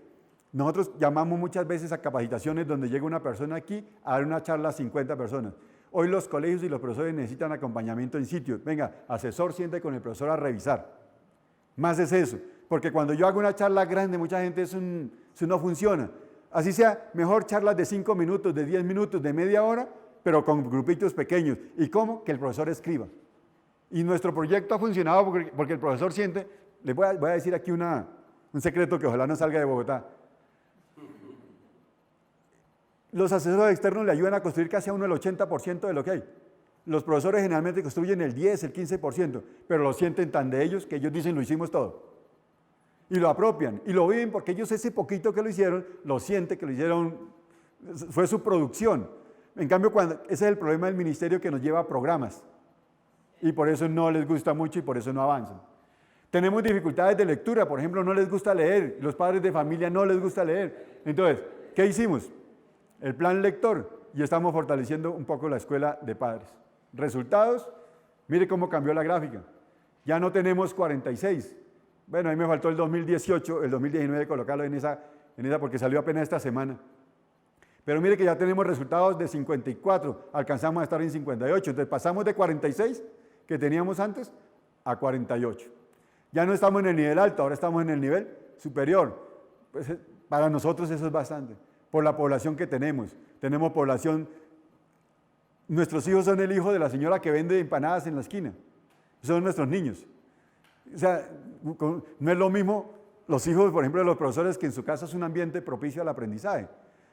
A: Nosotros llamamos muchas veces a capacitaciones donde llega una persona aquí a dar una charla a 50 personas. Hoy los colegios y los profesores necesitan acompañamiento en sitio. Venga, asesor, siente con el profesor a revisar. Más es eso, porque cuando yo hago una charla grande, mucha gente eso no funciona. Así sea, mejor charlas de 5 minutos, de 10 minutos, de media hora, pero con grupitos pequeños. ¿Y cómo? Que el profesor escriba. Y nuestro proyecto ha funcionado porque el profesor siente, les voy a decir aquí un secreto que ojalá no salga de Bogotá. Los asesores externos le ayudan a construir casi a uno el 80% de lo que hay. Los profesores generalmente construyen el 10, el 15%, pero lo sienten tan de ellos que ellos dicen lo hicimos todo. Y lo apropian, y lo viven porque ellos ese poquito que lo hicieron, lo sienten que lo hicieron, fue su producción. En cambio, ese es el problema del ministerio que nos lleva a programas. Y por eso no les gusta mucho y por eso no avanzan. Tenemos dificultades de lectura, por ejemplo, no les gusta leer, los padres de familia no les gusta leer. Entonces, ¿qué hicimos? El plan lector, y estamos fortaleciendo un poco la escuela de padres. Resultados, mire cómo cambió la gráfica. Ya no tenemos 46. Bueno, ahí me faltó el 2018, el 2019 colocarlo en esa porque salió apenas esta semana. Pero mire que ya tenemos resultados de 54, alcanzamos a estar en 58. Entonces pasamos de 46 que teníamos antes a 48. Ya no estamos en el nivel alto, ahora estamos en el nivel superior. Pues para nosotros eso es bastante. Por la población que tenemos. Tenemos población, nuestros hijos son el hijo de la señora que vende empanadas en la esquina. Son nuestros niños. O sea, no es lo mismo los hijos, por ejemplo, de los profesores, que en su casa es un ambiente propicio al aprendizaje,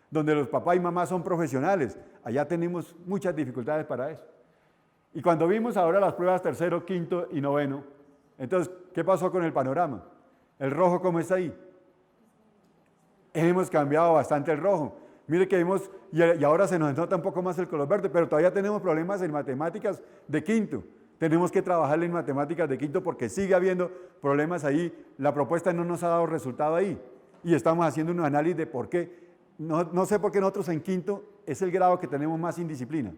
A: donde los papás y mamás son profesionales. Allá tenemos muchas dificultades para eso. Y cuando vimos ahora las pruebas tercero, quinto y noveno, entonces, ¿qué pasó con el panorama? ¿El rojo cómo está ahí? Hemos cambiado bastante el rojo. Mire que vimos, y ahora se nos nota un poco más el color verde, pero todavía tenemos problemas en matemáticas de quinto. Tenemos que trabajar en matemáticas de quinto porque sigue habiendo problemas ahí. La propuesta no nos ha dado resultado ahí. Y estamos haciendo un análisis de por qué. No sé por qué nosotros en quinto es el grado que tenemos más indisciplina.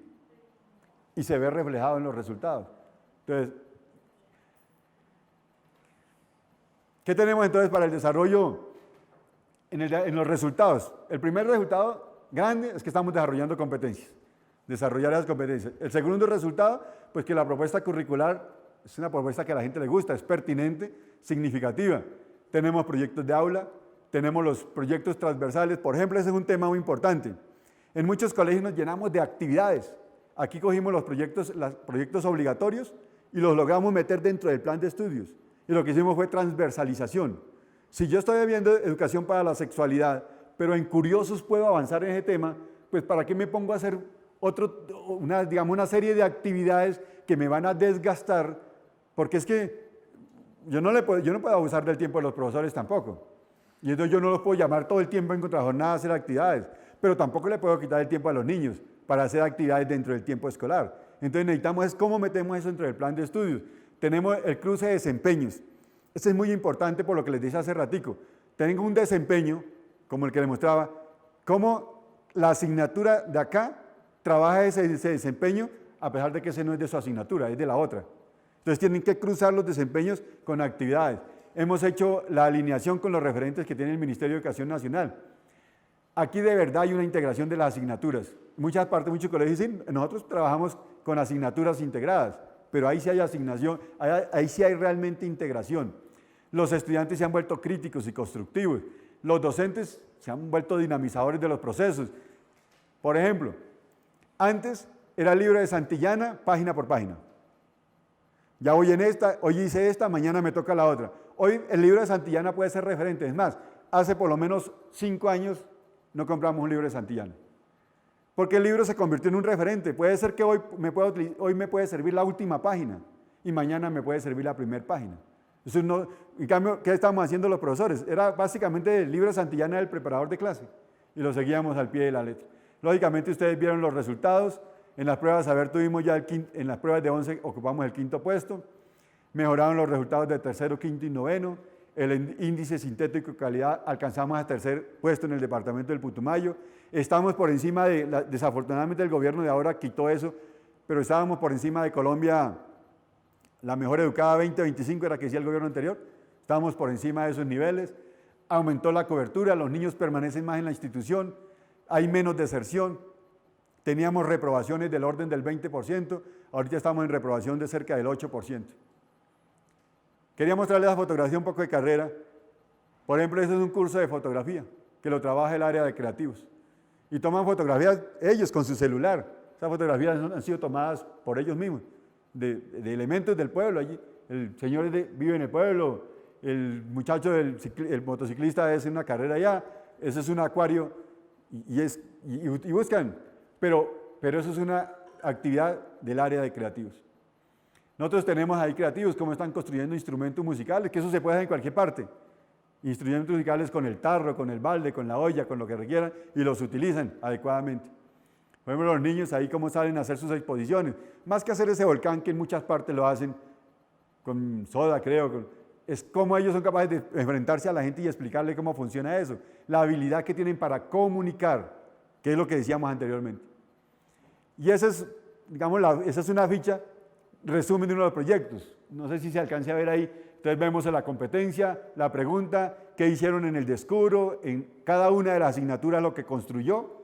A: Y se ve reflejado en los resultados. Entonces, ¿qué tenemos entonces para el desarrollo? En los resultados, el primer resultado grande es que estamos desarrollando competencias, desarrollar las competencias. El segundo resultado, pues que la propuesta curricular es una propuesta que a la gente le gusta, es pertinente, significativa. Tenemos proyectos de aula, tenemos los proyectos transversales, por ejemplo, ese es un tema muy importante. En muchos colegios nos llenamos de actividades. Aquí cogimos los proyectos obligatorios y los logramos meter dentro del plan de estudios. Y lo que hicimos fue transversalización. Si yo estoy viendo educación para la sexualidad, pero en curiosos puedo avanzar en ese tema, pues ¿para qué me pongo a hacer una serie de actividades que me van a desgastar? Porque es que yo no puedo abusar del tiempo de los profesores tampoco. Y entonces yo no los puedo llamar todo el tiempo en contrajornada a hacer actividades, pero tampoco le puedo quitar el tiempo a los niños para hacer actividades dentro del tiempo escolar. Entonces necesitamos es cómo metemos eso dentro del plan de estudios. Tenemos el cruce de desempeños. Este es muy importante por lo que les dije hace ratico. Tengo un desempeño, como el que les mostraba, cómo la asignatura de acá trabaja ese desempeño, a pesar de que ese no es de su asignatura, es de la otra. Entonces tienen que cruzar los desempeños con actividades. Hemos hecho la alineación con los referentes que tiene el Ministerio de Educación Nacional. Aquí de verdad hay una integración de las asignaturas. En muchas partes, muchos colegios dicen, nosotros trabajamos con asignaturas integradas, pero ahí sí hay asignación, ahí sí hay realmente integración. Los estudiantes se han vuelto críticos y constructivos. Los docentes se han vuelto dinamizadores de los procesos. Por ejemplo, antes era el libro de Santillana, página por página. Ya voy en esta, hoy hice esta, mañana me toca la otra. Hoy el libro de Santillana puede ser referente. Es más, hace por lo menos 5 años no compramos un libro de Santillana. Porque el libro se convirtió en un referente. Puede ser que hoy me puede servir la última página y mañana me puede servir la primera página. Eso no, en cambio, ¿qué estábamos haciendo los profesores? Era básicamente el libro de Santillana del preparador de clase y lo seguíamos al pie de la letra. Lógicamente ustedes vieron los resultados. En las pruebas, tuvimos ya en las pruebas de 11 ocupamos el 5º puesto. Mejoraron los resultados de 3º, 5º y 9º. El índice sintético de calidad alcanzamos a 3er puesto en el departamento del Putumayo. Estamos por encima desafortunadamente el gobierno de ahora quitó eso, pero estábamos por encima de Colombia, la mejor educada 2025 era que decía el gobierno anterior. Estábamos por encima de esos niveles. Aumentó la cobertura, los niños permanecen más en la institución, hay menos deserción. Teníamos reprobaciones del orden del 20%, ahorita estamos en reprobación de cerca del 8%. Quería mostrarles la fotografía un poco de carrera. Por ejemplo, este es un curso de fotografía que lo trabaja el área de creativos. Y toman fotografías ellos con su celular. Esas fotografías han sido tomadas por ellos mismos, de elementos del pueblo. Allí el señor vive en el pueblo, el muchacho, el motociclista es en una carrera allá, ese es un acuario y buscan. Pero eso es una actividad del área de creativos. Nosotros tenemos ahí creativos, cómo están construyendo instrumentos musicales, que eso se puede hacer en cualquier parte. Instrumentos musicales con el tarro, con el balde, con la olla, con lo que requieran, y los utilizan adecuadamente. Por ejemplo, los niños ahí cómo salen a hacer sus exposiciones. Más que hacer ese volcán, que en muchas partes lo hacen con soda, creo, es cómo ellos son capaces de enfrentarse a la gente y explicarle cómo funciona eso. La habilidad que tienen para comunicar, que es lo que decíamos anteriormente. Y esa es, digamos, esa es una ficha, resumen de uno de los proyectos. No sé si se alcance a ver ahí. Entonces vemos la competencia, la pregunta, qué hicieron en el descubro, en cada una de las asignaturas lo que construyó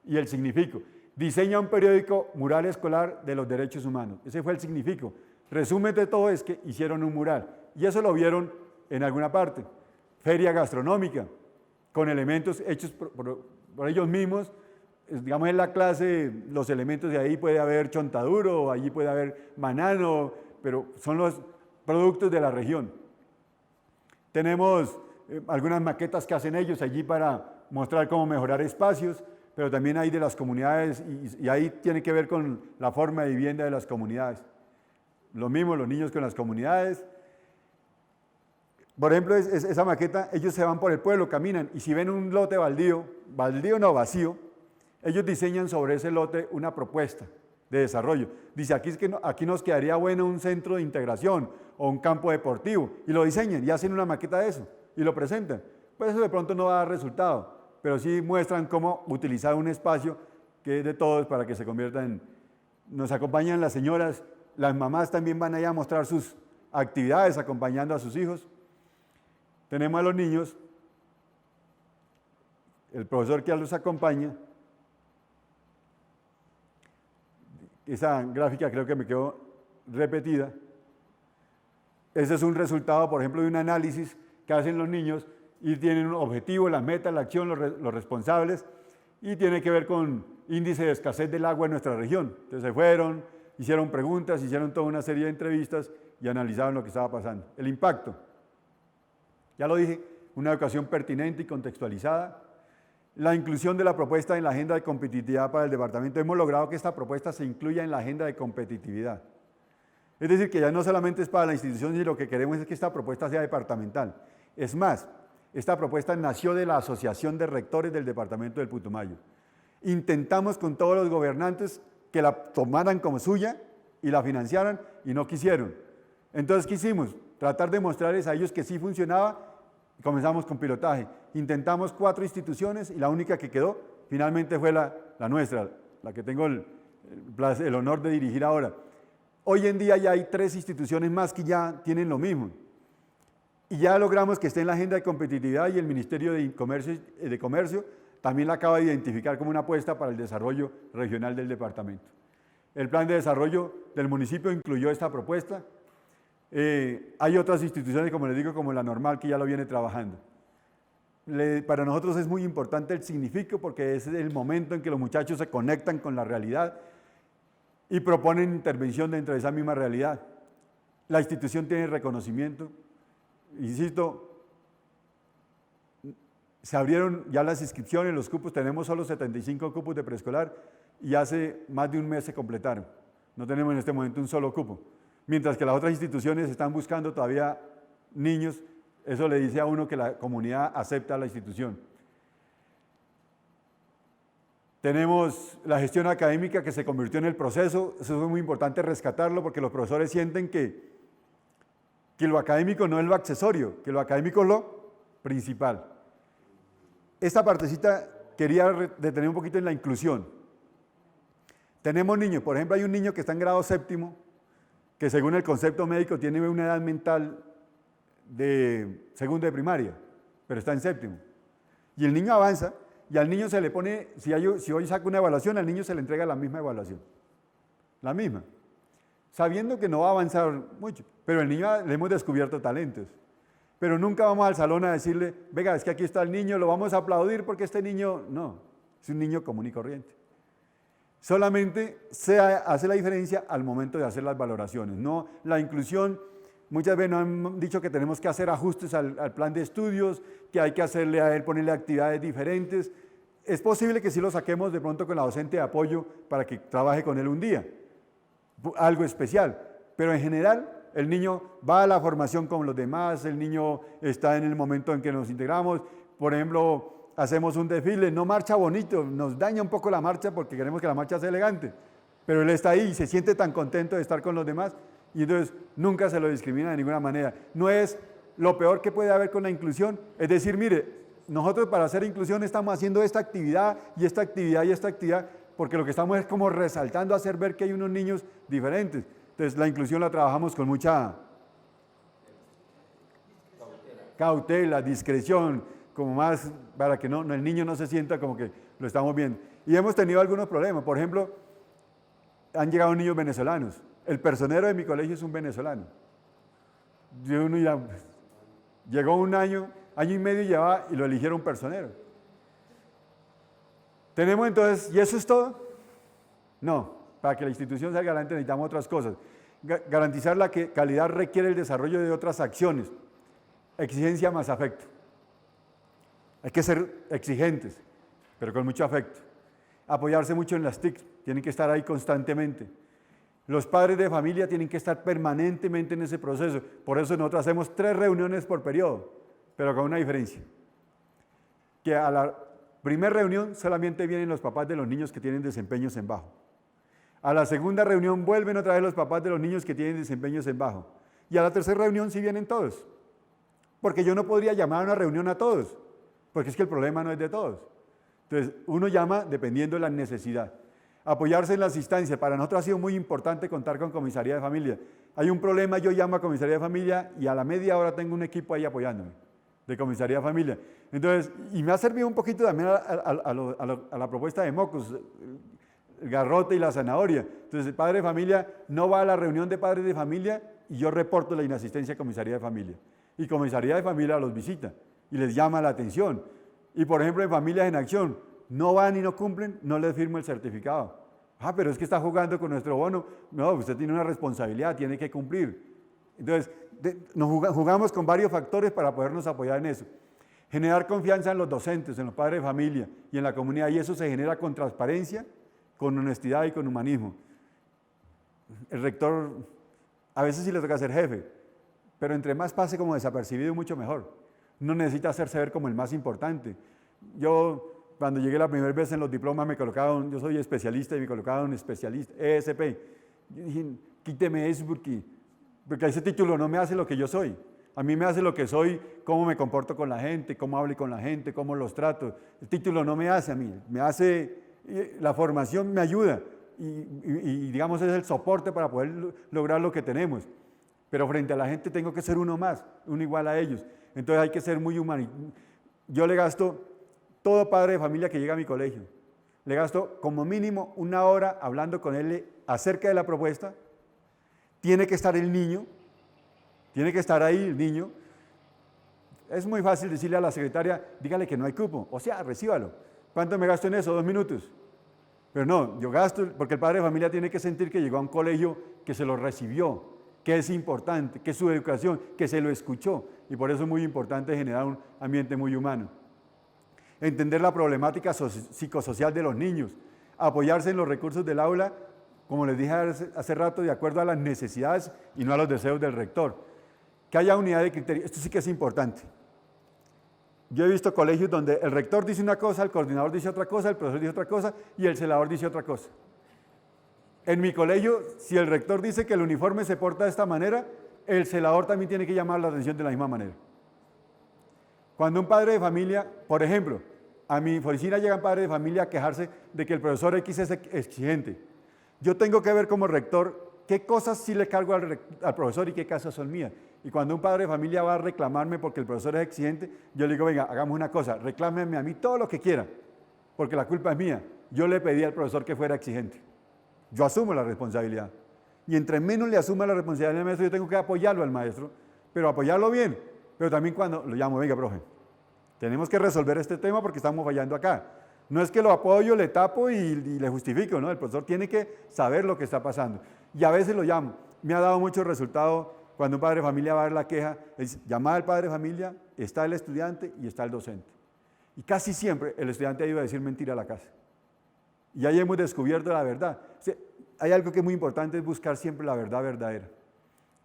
A: y el significo. Diseña un periódico mural escolar de los derechos humanos. Ese fue el significo. Resumen de todo es que hicieron un mural. Y eso lo vieron en alguna parte. Feria gastronómica, con elementos hechos por ellos mismos. Digamos en la clase, los elementos de ahí puede haber chontaduro, allí puede haber manano, pero son los productos de la región. Tenemos algunas maquetas que hacen ellos allí para mostrar cómo mejorar espacios, pero también hay de las comunidades y ahí tiene que ver con la forma de vivienda de las comunidades. Lo mismo los niños con las comunidades. Por ejemplo, esa maqueta, ellos se van por el pueblo, caminan y si ven un lote baldío no, vacío, ellos diseñan sobre ese lote una propuesta de desarrollo. Dice, aquí nos quedaría bueno un centro de integración o un campo deportivo. Y lo diseñan y hacen una maqueta de eso y lo presentan. Pues eso de pronto no va a dar resultado, pero sí muestran cómo utilizar un espacio que es de todos para que se convierta en... Nos acompañan las señoras, las mamás también van allá a mostrar sus actividades acompañando a sus hijos. Tenemos a los niños, el profesor que los acompaña. Esa gráfica creo que me quedó repetida. Ese es un resultado, por ejemplo, de un análisis que hacen los niños y tienen un objetivo, la meta, la acción, los responsables, y tiene que ver con índice de escasez del agua en nuestra región. Entonces se fueron, hicieron preguntas, hicieron toda una serie de entrevistas y analizaron lo que estaba pasando. El impacto, ya lo dije, una educación pertinente y contextualizada. La inclusión de la propuesta en la agenda de competitividad para el departamento. Hemos logrado que esta propuesta se incluya en la agenda de competitividad. Es decir, que ya no solamente es para la institución, sino lo que queremos es que esta propuesta sea departamental. Es más, Esta propuesta nació de la Asociación de Rectores del Departamento del Putumayo. Intentamos con todos los gobernantes que la tomaran como suya y la financiaran y no quisieron. Entonces, ¿qué hicimos? Tratar de mostrarles a ellos que sí funcionaba y comenzamos con pilotaje. Intentamos 4 instituciones y la única que quedó finalmente fue la nuestra, la que tengo el honor de dirigir ahora. Hoy en día ya hay 3 instituciones más que ya tienen lo mismo. Y ya logramos que esté en la agenda de competitividad y el Ministerio de Comercio también la acaba de identificar como una apuesta para el desarrollo regional del departamento. El plan de desarrollo del municipio incluyó esta propuesta. Hay otras instituciones, como les digo, como la normal, que ya lo viene trabajando. Para nosotros es muy importante el significado porque es el momento en que los muchachos se conectan con la realidad y proponen intervención dentro de esa misma realidad. La institución tiene reconocimiento. Insisto, se abrieron ya las inscripciones, los cupos, tenemos solo 75 cupos de preescolar y hace más de un mes se completaron. No tenemos en este momento un solo cupo. Mientras que las otras instituciones están buscando todavía niños, eso le dice a uno que la comunidad acepta a la institución. Tenemos la gestión académica que se convirtió en el proceso, eso es muy importante rescatarlo porque los profesores sienten que lo académico no es lo accesorio, que lo académico es lo principal. Esta partecita quería detener un poquito en la inclusión. Tenemos niños, por ejemplo, hay un niño que está en grado 7º, que según el concepto médico tiene una edad mental de 2º de primaria, pero está en 7º. Y el niño avanza, y al niño se le pone, si hoy saca una evaluación, al niño se le entrega la misma evaluación. La misma. Sabiendo que no va a avanzar mucho, pero el niño le hemos descubierto talentos. Pero nunca vamos al salón a decirle, venga, es que aquí está el niño, lo vamos a aplaudir porque este niño, no, es un niño común y corriente. Solamente se hace la diferencia al momento de hacer las valoraciones. No, la inclusión, muchas veces nos han dicho que tenemos que hacer ajustes al plan de estudios, que hay que hacerle a él, ponerle actividades diferentes. Es posible que sí lo saquemos de pronto con la docente de apoyo para que trabaje con él un día, algo especial, pero en general el niño va a la formación con los demás, el niño está en el momento en que nos integramos, por ejemplo, hacemos un desfile, no marcha bonito, nos daña un poco la marcha porque queremos que la marcha sea elegante, pero él está ahí y se siente tan contento de estar con los demás y entonces nunca se lo discrimina de ninguna manera. No es lo peor que puede haber con la inclusión, es decir, mire, nosotros para hacer inclusión estamos haciendo esta actividad y esta actividad y esta actividad, porque lo que estamos es como resaltando, hacer ver que hay unos niños diferentes. Entonces la inclusión la trabajamos con mucha cautela, discreción, como más para que el niño no se sienta como que lo estamos viendo. Y hemos tenido algunos problemas, por ejemplo, han llegado niños venezolanos. El personero de mi colegio es un venezolano. Llegó un año y medio llevaba y lo eligieron personero. Tenemos entonces, ¿y eso es todo? No, para que la institución salga adelante necesitamos otras cosas. Garantizar la calidad requiere el desarrollo de otras acciones. Exigencia más afecto. Hay que ser exigentes, pero con mucho afecto. Apoyarse mucho en las TIC, tienen que estar ahí constantemente. Los padres de familia tienen que estar permanentemente en ese proceso. Por eso nosotros hacemos 3 reuniones por periodo, pero con una diferencia. Que a la primera reunión solamente vienen los papás de los niños que tienen desempeños en bajo. A la segunda reunión vuelven otra vez los papás de los niños que tienen desempeños en bajo. Y a la tercera reunión sí vienen todos. Porque yo no podría llamar a una reunión a todos, porque es que el problema no es de todos. Entonces, uno llama dependiendo de la necesidad. Apoyarse en las instancias. Para nosotros ha sido muy importante contar con comisaría de familia. Hay un problema, yo llamo a comisaría de familia y a la media hora tengo un equipo ahí apoyándome, de comisaría de familia. Entonces, y me ha servido un poquito también a la propuesta de Mocos, el garrote y la zanahoria. Entonces, el padre de familia no va a la reunión de padres de familia y yo reporto la inasistencia a comisaría de familia. Y comisaría de familia los visita y les llama la atención. Y por ejemplo, en Familias en Acción, no van y no cumplen, no les firmo el certificado. Ah, pero es que está jugando con nuestro bono. No, usted tiene una responsabilidad, tiene que cumplir. Entonces, nos jugamos con varios factores para podernos apoyar en eso. Generar confianza en los docentes, en los padres de familia y en la comunidad, y eso se genera con transparencia, con honestidad y con humanismo. El rector, a veces sí le toca ser jefe, pero entre más pase como desapercibido, mucho mejor. uno necesita hacerse ver como el más importante. Yo, cuando llegué la primera vez en los diplomas, me colocaron, yo soy especialista y me colocaron especialista, ESP. Yo dije, quíteme eso porque ese título no me hace lo que yo soy. A mí me hace lo que soy, cómo me comporto con la gente, cómo hablo con la gente, cómo los trato. El título no me hace a mí, me hace, la formación me ayuda y digamos es el soporte para poder lograr lo que tenemos. Pero frente a la gente tengo que ser uno más, uno igual a ellos. Entonces hay que ser muy humano. Yo le gasto, todo padre de familia que llega a mi colegio, le gasto como mínimo 1 hora hablando con él acerca de la propuesta. Tiene que estar el niño, tiene que estar ahí el niño. Es muy fácil decirle a la secretaria, dígale que no hay cupo, o sea, recíbalo. ¿Cuánto me gasto en eso? 2 minutos. Pero no, yo gasto, porque el padre de familia tiene que sentir que llegó a un colegio que se lo recibió, que es importante, que es su educación, que se lo escuchó. Y por eso es muy importante generar un ambiente muy humano. Entender la problemática psicosocial de los niños, apoyarse en los recursos del aula, como les dije hace rato, de acuerdo a las necesidades y no a los deseos del rector. Que haya unidad de criterio, esto sí que es importante. Yo he visto colegios donde el rector dice una cosa, el coordinador dice otra cosa, el profesor dice otra cosa y el celador dice otra cosa. En mi colegio, si el rector dice que el uniforme se porta de esta manera, el celador también tiene que llamar la atención de la misma manera. Cuando un padre de familia, por ejemplo, a mi oficina llegan padres de familia a quejarse de que el profesor X es exigente. Yo tengo que ver como rector qué cosas sí le cargo al profesor y qué cosas son mías. Y cuando un padre de familia va a reclamarme porque el profesor es exigente, yo le digo, venga, hagamos una cosa, reclámeme a mí todo lo que quiera, porque la culpa es mía. Yo le pedí al profesor que fuera exigente. Yo asumo la responsabilidad. Y entre menos le asuma la responsabilidad al maestro, yo tengo que apoyarlo al maestro, pero apoyarlo bien. Pero también cuando lo llamo, venga, profe, tenemos que resolver este tema porque estamos fallando acá. No es que lo apoyo, le tapo y le justifico, ¿no? El profesor tiene que saber lo que está pasando. Y a veces lo llamo. Me ha dado mucho resultado cuando un padre de familia va a dar la queja, es llamar al padre de familia, está el estudiante y está el docente. Y casi siempre el estudiante ha ido a decir mentira a la casa. Y ahí hemos descubierto la verdad. O sea, hay algo que es muy importante, es buscar siempre la verdad verdadera.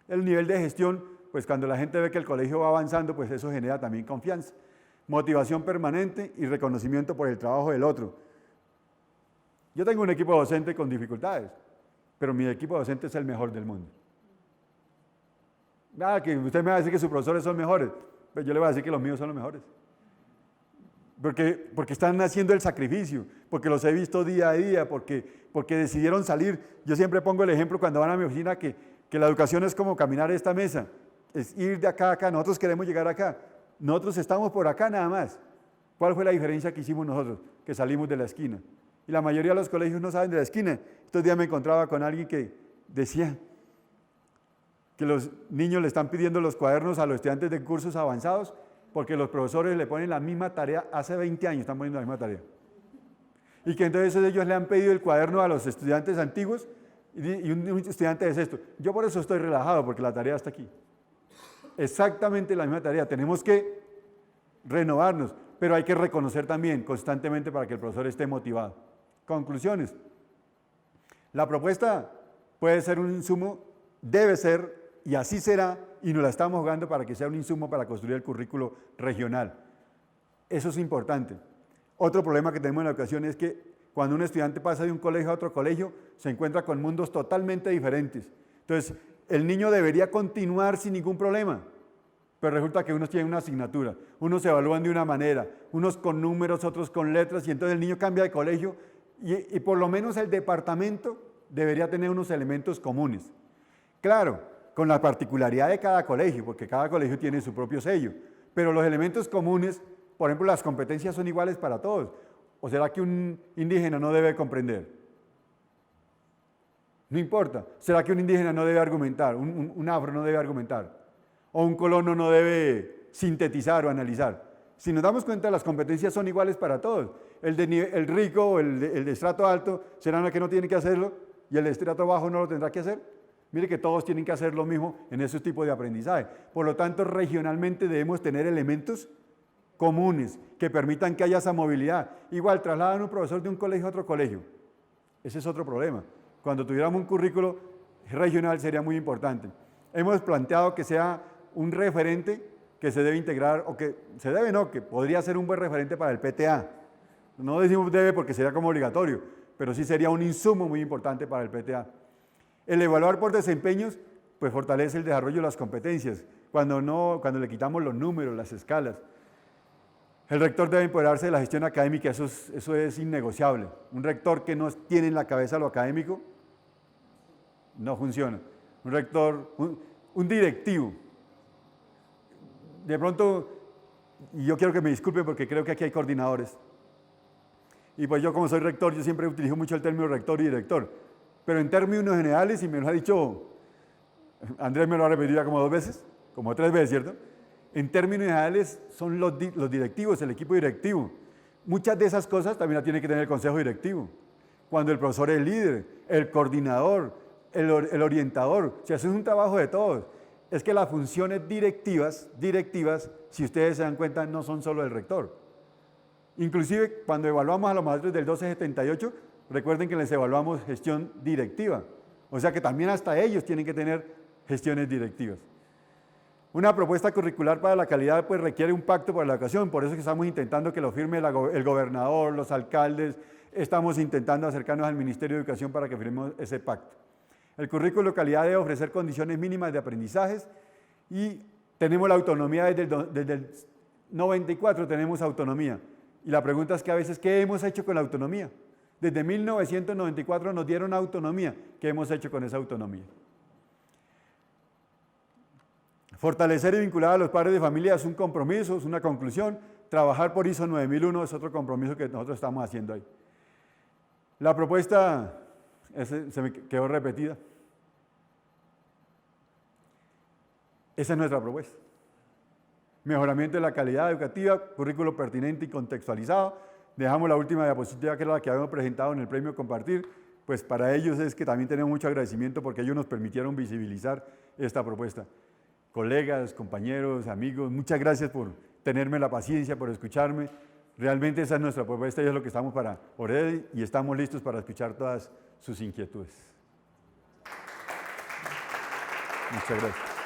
A: El nivel de gestión, pues cuando la gente ve que el colegio va avanzando, pues eso genera también confianza. Motivación permanente y reconocimiento por el trabajo del otro. Yo tengo un equipo docente con dificultades, pero mi equipo docente es el mejor del mundo. Nada, que usted me va a decir que sus profesores son mejores, pues yo le voy a decir que los míos son los mejores. Porque están haciendo el sacrificio, porque los he visto día a día, porque decidieron salir. Yo siempre pongo el ejemplo cuando van a mi oficina que la educación es como caminar esta mesa, es ir de acá a acá, nosotros queremos llegar acá, nosotros estamos por acá nada más. ¿Cuál fue la diferencia que hicimos nosotros? Que salimos de la esquina. Y la mayoría de los colegios no salen de la esquina. Estos días me encontraba con alguien que decía que los niños le están pidiendo los cuadernos a los estudiantes de cursos avanzados porque los profesores le ponen la misma tarea, hace 20 años están poniendo la misma tarea. Y que entonces ellos le han pedido el cuaderno a los estudiantes antiguos y un estudiante es esto. Yo por eso estoy relajado, porque la tarea está aquí. Exactamente la misma tarea, tenemos que renovarnos, pero hay que reconocer también constantemente para que el profesor esté motivado. Conclusiones. La propuesta puede ser un insumo, debe ser, y así será, y nos la estamos jugando para que sea un insumo para construir el currículo regional. Eso es importante. Otro problema que tenemos en la educación es que cuando un estudiante pasa de un colegio a otro colegio, se encuentra con mundos totalmente diferentes. Entonces, el niño debería continuar sin ningún problema, pero resulta que unos tienen una asignatura, unos se evalúan de una manera, unos con números, otros con letras, y entonces el niño cambia de colegio y por lo menos el departamento debería tener unos elementos comunes. Claro, con la particularidad de cada colegio, porque cada colegio tiene su propio sello, pero los elementos comunes, por ejemplo, las competencias son iguales para todos. ¿O será que un indígena no debe comprender? No importa. ¿Será que un indígena no debe argumentar? Un afro no debe argumentar. O un colono no debe sintetizar o analizar. Si nos damos cuenta, las competencias son iguales para todos. El rico o el de estrato alto será el que no tiene que hacerlo y el de estrato bajo no lo tendrá que hacer. Mire que todos tienen que hacer lo mismo en ese tipo de aprendizaje. Por lo tanto, regionalmente debemos tener elementos comunes que permitan que haya esa movilidad. Igual, trasladan un profesor de un colegio a otro colegio. Ese es otro problema. Cuando tuviéramos un currículo regional sería muy importante. Hemos planteado que sea un referente que se debe integrar, o que se debe no, que podría ser un buen referente para el PTA. No decimos debe porque sería como obligatorio, pero sí sería un insumo muy importante para el PTA. El evaluar por desempeños, pues fortalece el desarrollo de las competencias, cuando le quitamos los números, las escalas. El rector debe empoderarse de la gestión académica, eso es innegociable. Un rector que no tiene en la cabeza lo académico, no funciona. Un rector, un directivo. De pronto, y yo quiero que me disculpen porque creo que aquí hay coordinadores. Y pues yo como soy rector, yo siempre utilizo mucho el término rector y director. Pero en términos generales, y me lo ha dicho, Andrés me lo ha repetido ya como 2 veces, como 3 veces, ¿cierto? En términos generales son los directivos, el equipo directivo. Muchas de esas cosas también las tiene que tener el consejo directivo. Cuando el profesor es el líder, el coordinador, el orientador, o sea, eso es un trabajo de todos. Es que las funciones directivas, si ustedes se dan cuenta, no son solo del rector. Inclusive cuando evaluamos a los maestros del 1278, recuerden que les evaluamos gestión directiva. O sea que también hasta ellos tienen que tener gestiones directivas. Una propuesta curricular para la calidad pues requiere un pacto por la educación, por eso es que estamos intentando que lo firme el gobernador, los alcaldes, estamos intentando acercarnos al Ministerio de Educación para que firmemos ese pacto. El currículo de calidad debe ofrecer condiciones mínimas de aprendizajes y tenemos la autonomía desde el 94, tenemos autonomía. Y la pregunta es que a veces, ¿qué hemos hecho con la autonomía? Desde 1994 nos dieron autonomía, ¿qué hemos hecho con esa autonomía? Fortalecer y vincular a los padres de familia es un compromiso, es una conclusión. Trabajar por ISO 9001 es otro compromiso que nosotros estamos haciendo ahí. La propuesta se me quedó repetida. Esa es nuestra propuesta. Mejoramiento de la calidad educativa, currículo pertinente y contextualizado. Dejamos la última diapositiva que era la que habíamos presentado en el premio Compartir. Pues para ellos es que también tenemos mucho agradecimiento porque ellos nos permitieron visibilizar esta propuesta. Colegas, compañeros, amigos, muchas gracias por tenerme la paciencia, por escucharme. Realmente esa es nuestra propuesta y es lo que estamos para orar y estamos listos para escuchar todas sus inquietudes. Muchas gracias.